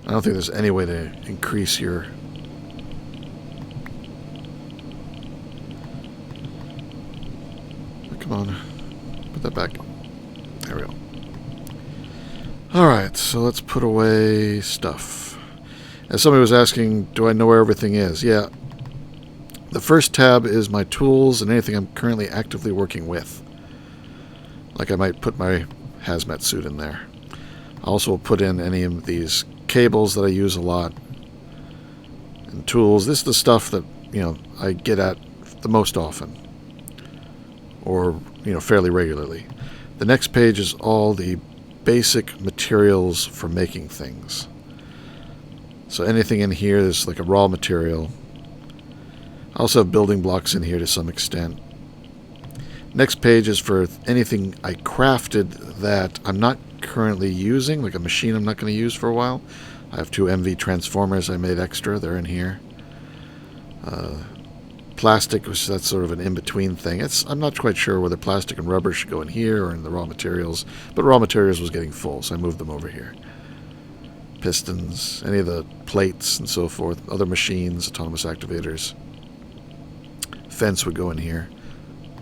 I don't think there's any way to increase your... oh, come on. Put that back. There we go. Alright, so let's put away stuff. As somebody was asking, do I know where everything is? Yeah. The first tab is my tools and anything I'm currently actively working with. Like I might put my hazmat suit in there. I also will put in any of these cables that I use a lot and tools. This is the stuff that, you know, I get at the most often, or, you know, fairly regularly. The next page is all the basic materials for making things. So anything in here is like a raw material. I also have building blocks in here to some extent. Next page is for anything I crafted that I'm not currently using, like a machine I'm not going to use for a while. I have 2 MV transformers I made extra. They're in here. Plastic, which that's sort of an in-between thing. I'm not quite sure whether plastic and rubber should go in here or in the raw materials, but raw materials was getting full, so I moved them over here. Pistons, any of the plates and so forth, other machines, autonomous activators. Fence would go in here.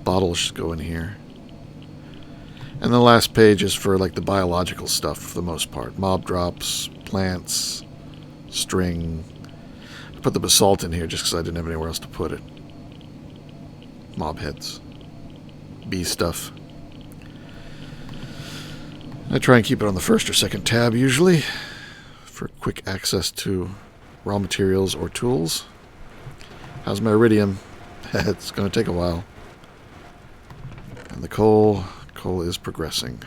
Bottles should go in here. And the last page is for like the biological stuff for the most part. Mob drops, plants, string. I put the basalt in here just because I didn't have anywhere else to put it. Mob heads. Bee stuff. I try and keep it on the first or second tab usually for quick access to raw materials or tools. How's my iridium? It's going to take a while. And the coal is progressing.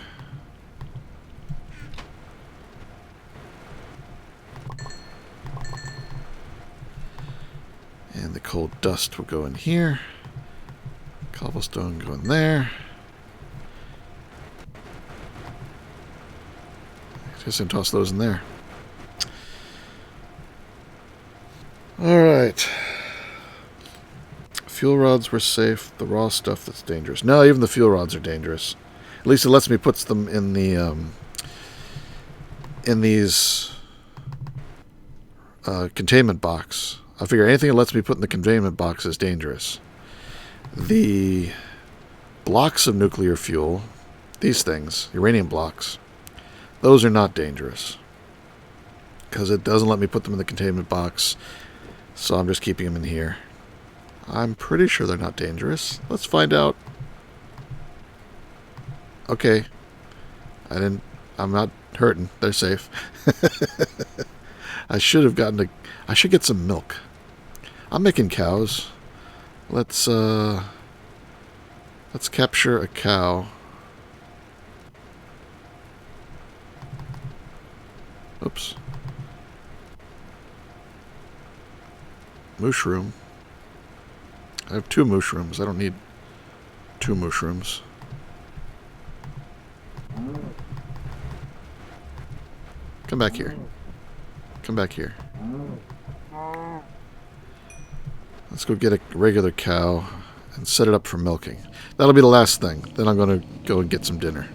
And the coal dust will go in here. Cobblestone go in there. Just gonna toss those in there. Alright. Fuel rods were safe. The raw stuff that's dangerous. No, even the fuel rods are dangerous. At least it lets me put them in the in these containment box. I figure anything that lets me put in the containment box is dangerous. The blocks of nuclear fuel, these things, uranium blocks, those are not dangerous because it doesn't let me put them in the containment box, so I'm just keeping them in here. I'm pretty sure they're not dangerous. Let's find out. Okay. I'm not hurting. They're safe. I should get some milk. I'm making cows. Let's capture a cow. Oops. Mushroom. I have 2 mushrooms. I don't need 2 mushrooms. Come back here. Come back here. Let's go get a regular cow and set it up for milking. That'll be the last thing. Then I'm going to go and get some dinner.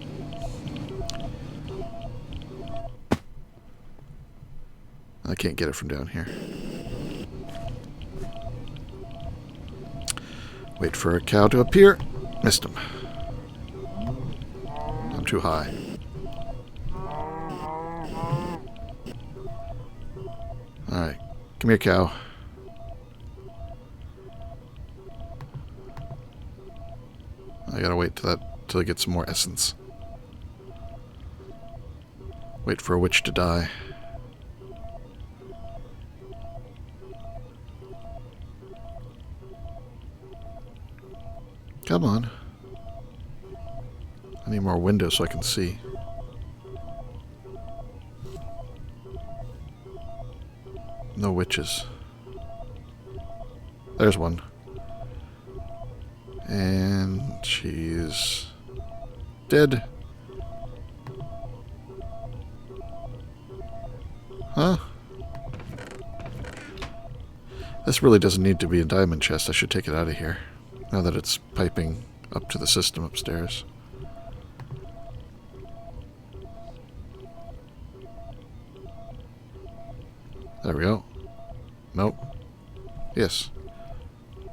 I can't get it from down here. Wait for a cow to appear. Missed him. I'm too high. Alright. Come here, cow. I gotta wait till I get some more essence. Wait for a witch to die. Come on. I need more windows so I can see. No witches. There's one. And she's dead. Huh? This really doesn't need to be a diamond chest. I should take it out of here. Now that it's piping up to the system upstairs. There we go. Nope. Yes.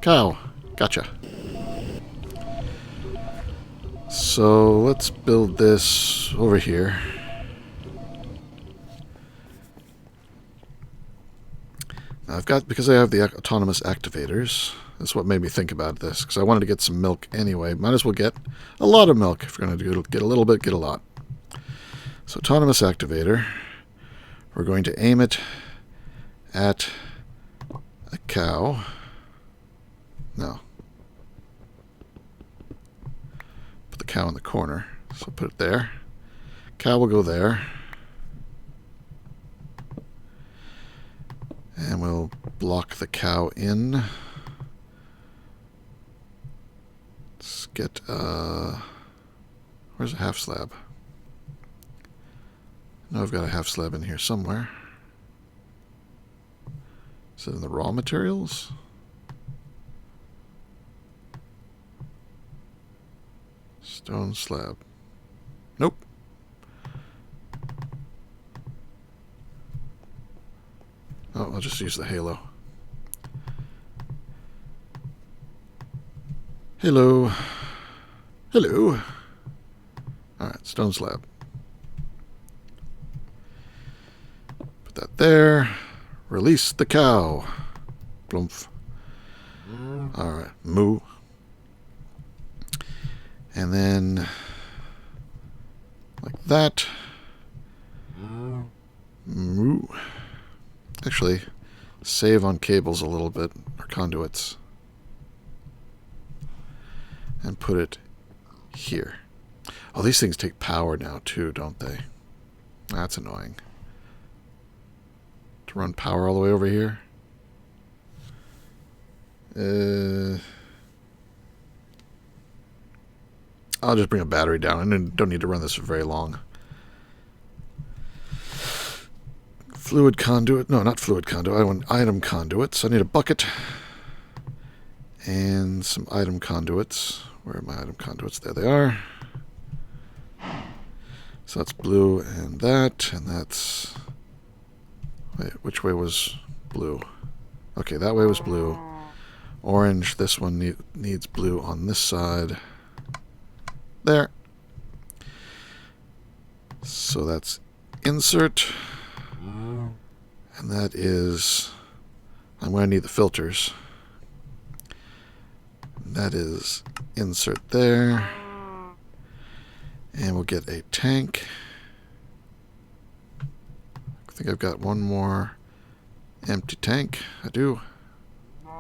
Cow. Gotcha. So let's build this over here. Now because I have the autonomous activators, that's what made me think about this, because I wanted to get some milk anyway. Might as well get a lot of milk. If you're going to get a little bit, get a lot. So autonomous activator. We're going to aim it at a cow. No. Put the cow in the corner. So put it there. Cow will go there. And we'll block the cow in. Let's get, where's a half slab? No, I've got a half slab in here somewhere. Is it in the raw materials? Stone slab. Nope. Oh, I'll just use the halo. Hello. Hello. Alright, stone slab. Put that there. Release the cow. Blumph. Alright, moo. And then, like that. Moo. Actually, save on cables a little bit, or conduits. And put it here. Oh, these things take power now too, don't they? That's annoying. To run power all the way over here. I'll just bring a battery down. I don't need to run this for very long. Fluid conduit. No, not fluid conduit. I want item conduits. I need a bucket. And some item conduits. Where are my item conduits? There they are. So that's blue and that's... Wait, which way was blue? Okay, that way was blue. Orange, this one needs blue on this side. There. So that's insert. And that is... I'm going to need the filters. That is insert there. And we'll get a tank. I think I've got one more empty tank. I do.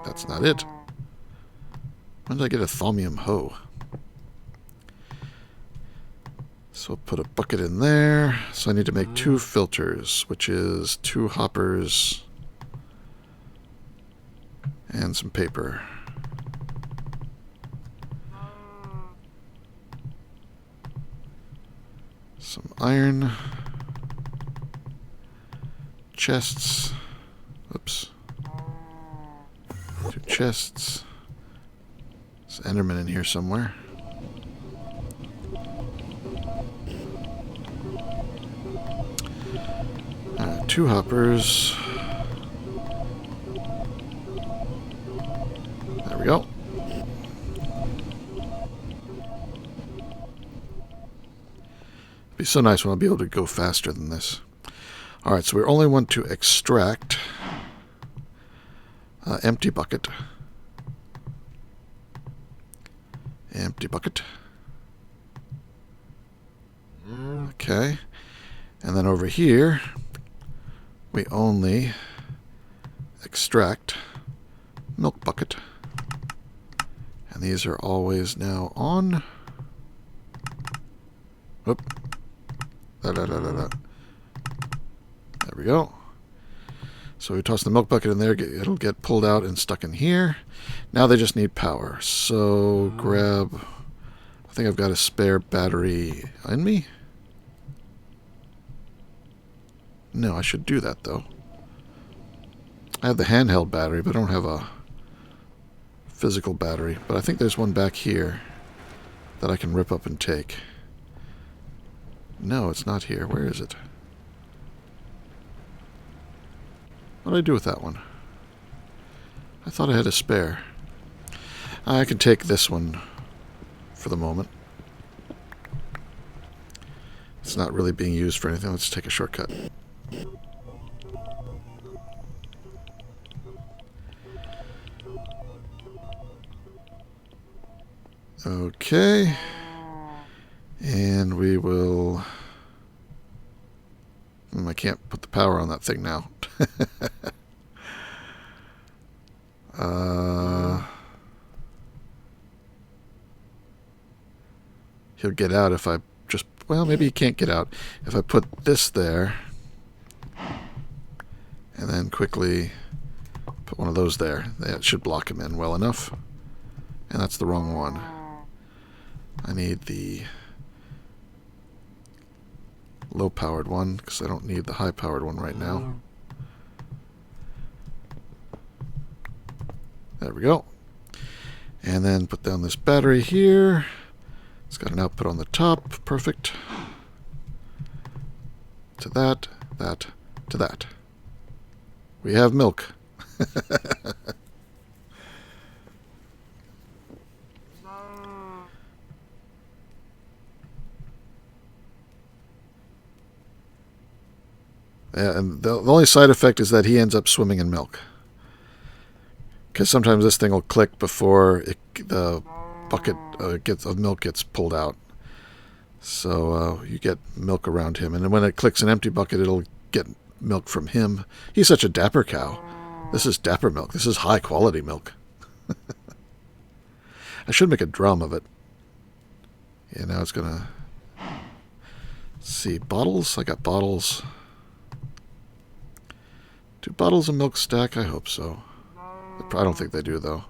That's not it. When did I get a thaumium hoe? So I'll put a bucket in there. So I need to make 2 filters, which is 2 hoppers and some paper. Some iron. Chests. Oops. 2 chests. There's Enderman in here somewhere. Two hoppers. There we go. It'd be so nice when I'll be able to go faster than this. Alright, so we only want to extract empty bucket. Empty bucket. Okay. And then over here, we only extract milk bucket. And these are always now on. Oop. There we go. So we toss the milk bucket in there, it'll get pulled out and stuck in here. Now they just need power. So grab, I think I've got a spare battery in me. No, I should do that though. I have the handheld battery, but I don't have a physical battery. But I think there's one back here that I can rip up and take. No, it's not here. Where is it? What did I do with that one? I thought I had a spare. I can take this one for the moment. It's not really being used for anything. Let's take a shortcut. Okay. And we will I can't put the power on that thing now. He'll get out if I just... Well, maybe he can't get out. If I put this there, and then quickly put one of those there, that should block him in well enough. And that's the wrong one. I need the low-powered one, because I don't need the high-powered one right now. There we go. And then put down this battery here. It's got an output on the top. Perfect. To that, that, to that. We have milk. Yeah, and the only side effect is that he ends up swimming in milk. Because sometimes this thing will click before the bucket of milk gets pulled out. So you get milk around him. And then when it clicks an empty bucket, it'll get milk from him. He's such a dapper cow. This is dapper milk. This is high quality milk. I should make a drum of it. Yeah, now it's going to... see, bottles? I got bottles. Do bottles of milk stack? I hope so. I don't think they do, though.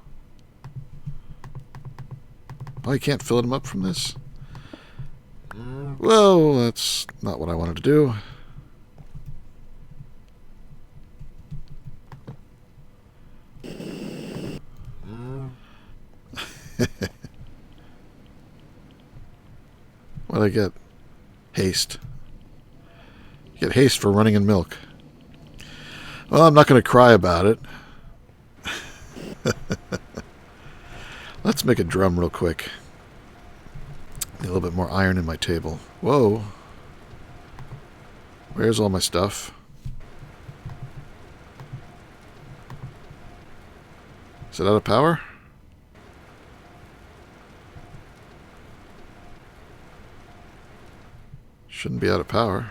Oh, you can't fill them up from this? Well, that's not what I wanted to do. What'd I get? Haste. You get haste for running in milk. Well, I'm not going to cry about it. Let's make a drum real quick. Need a little bit more iron in my table. Whoa. Where's all my stuff? Is it out of power? Shouldn't be out of power.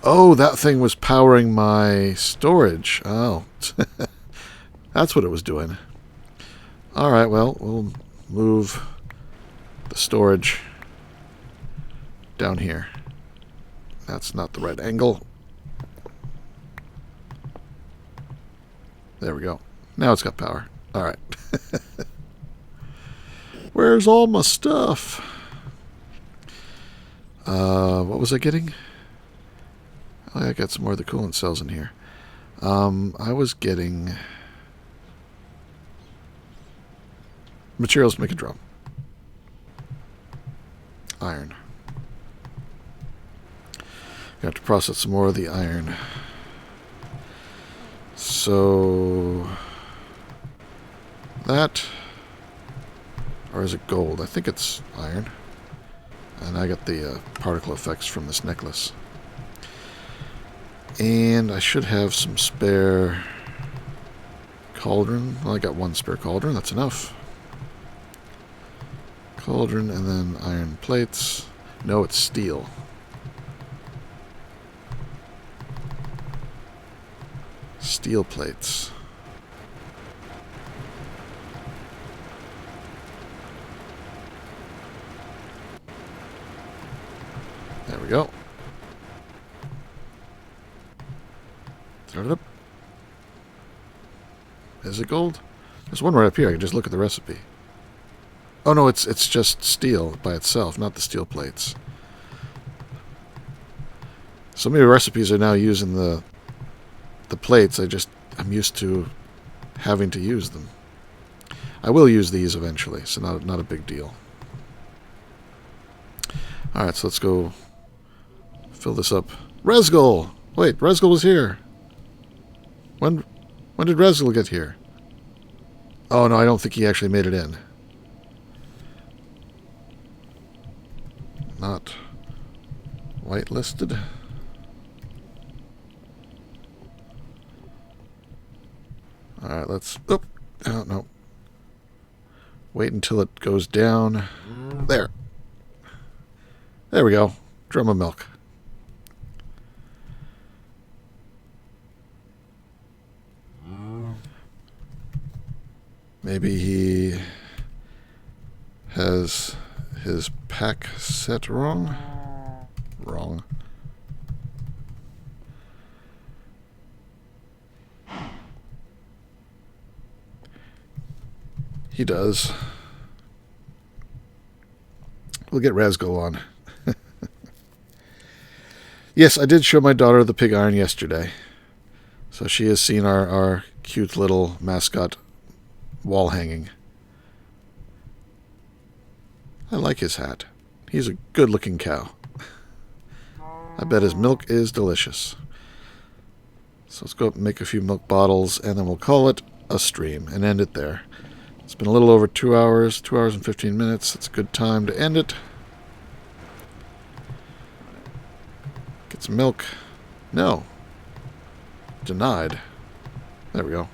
Oh, that thing was powering my storage. Oh. That's what it was doing. Alright, well, we'll move the storage down here. That's not the right angle. There we go. Now it's got power. Alright. Where's all my stuff? What was I getting? Oh, I got some more of the coolant cells in here. I was getting materials to make a drum. Iron. Got to process some more of the iron. So that, or is it gold? I think it's iron. And I got the particle effects from this necklace. And I should have some spare cauldron. Well, I got one spare cauldron. That's enough. Cauldron and then iron plates. No, it's steel. Steel plates. There we go. Start it up. Is it gold? There's one right up here. I can just look at the recipe. Oh no, it's just steel by itself, not the steel plates. So many recipes are now using the plates. I'm used to having to use them. I will use these eventually, so not a big deal. All right, so let's go fill this up. Resgul! Wait, Resgul was here. When did Resgul get here? Oh no, I don't think he actually made it in. Not whitelisted. Alright, let's... Oh, no. Wait until it goes down. There. There we go. drum of milk. Maybe he has his pack set wrong. Wrong. He does. We'll get Razgul on. Yes, I did show my daughter the pig iron yesterday. So she has seen our cute little mascot wall hanging. I like his hat. He's a good-looking cow. I bet his milk is delicious. So let's go up and make a few milk bottles, and then we'll call it a stream and end it there. It's been a little over 2 hours, 2 hours and 15 minutes. It's a good time to end it. Get some milk. No. Denied. There we go.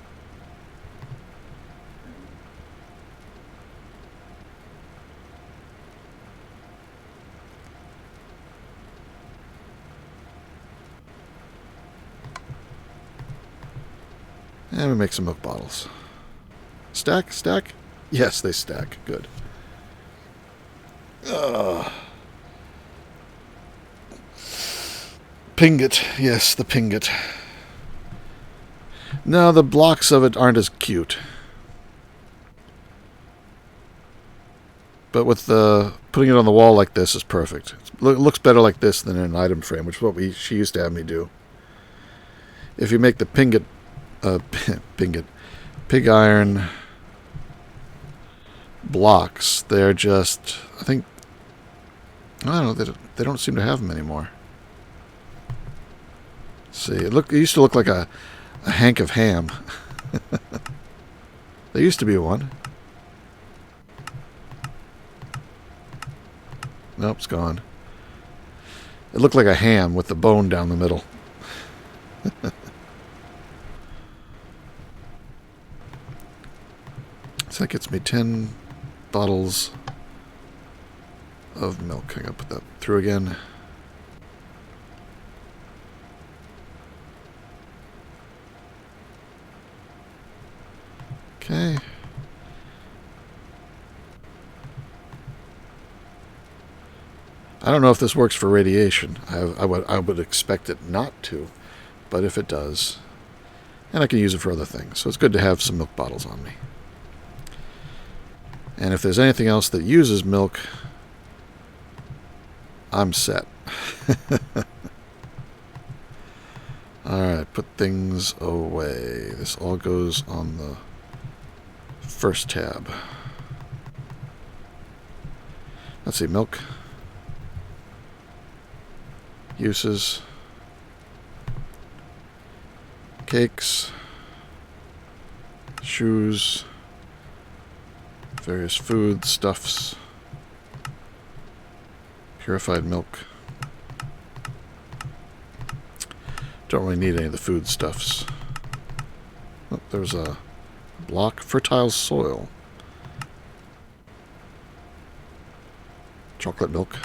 And we make some milk bottles. Stack? Stack? Yes, they stack. Good. Pingot. Yes, the pingot. No, the blocks of it aren't as cute. But with putting it on the wall like this is perfect. It looks better like this than in an item frame, which is what she used to have me do. If you make the pig iron blocks, they're just, I think, I don't know, they don't seem to have them anymore. Let's see, it used to look like a hank of ham. There used to be one. Nope, it's gone. It looked like a ham with the bone down the middle. So that gets me 10 bottles of milk. I gotta put that through again. Okay. I don't know if this works for radiation. I would expect it not to, but if it does, and I can use it for other things. So it's good to have some milk bottles on me. And if there's anything else that uses milk, I'm set. Alright, put things away. This all goes on the first tab. Let's see, milk. Uses. Cakes. Shoes. Various food stuffs. Purified milk. Don't really need any of the food stuffs. Oh, there's a block. Fertile soil. Chocolate milk.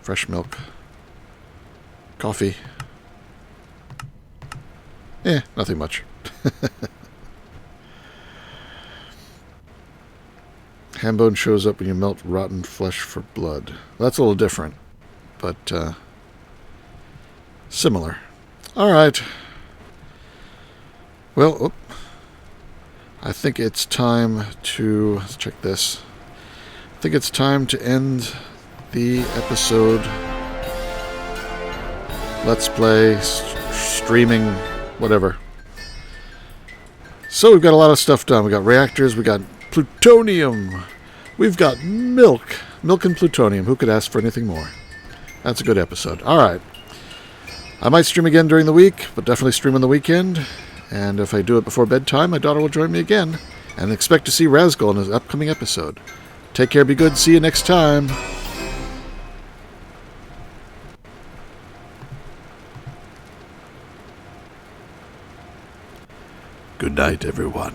Fresh milk. Coffee. Nothing much. Hambone shows up when you melt rotten flesh for blood. That's a little different, but similar. Alright. Well, I think it's time to... Let's check this. I think it's time to end the episode. Let's play, streaming, whatever. So we've got a lot of stuff done. We got reactors, we got plutonium, we've got milk. Milk and plutonium. Who could ask for anything more? That's a good episode. Alright. I might stream again during the week, but definitely stream on the weekend. And if I do it before bedtime, my daughter will join me again. And expect to see Razgul in his upcoming episode. Take care, be good, see you next time. Good night, everyone.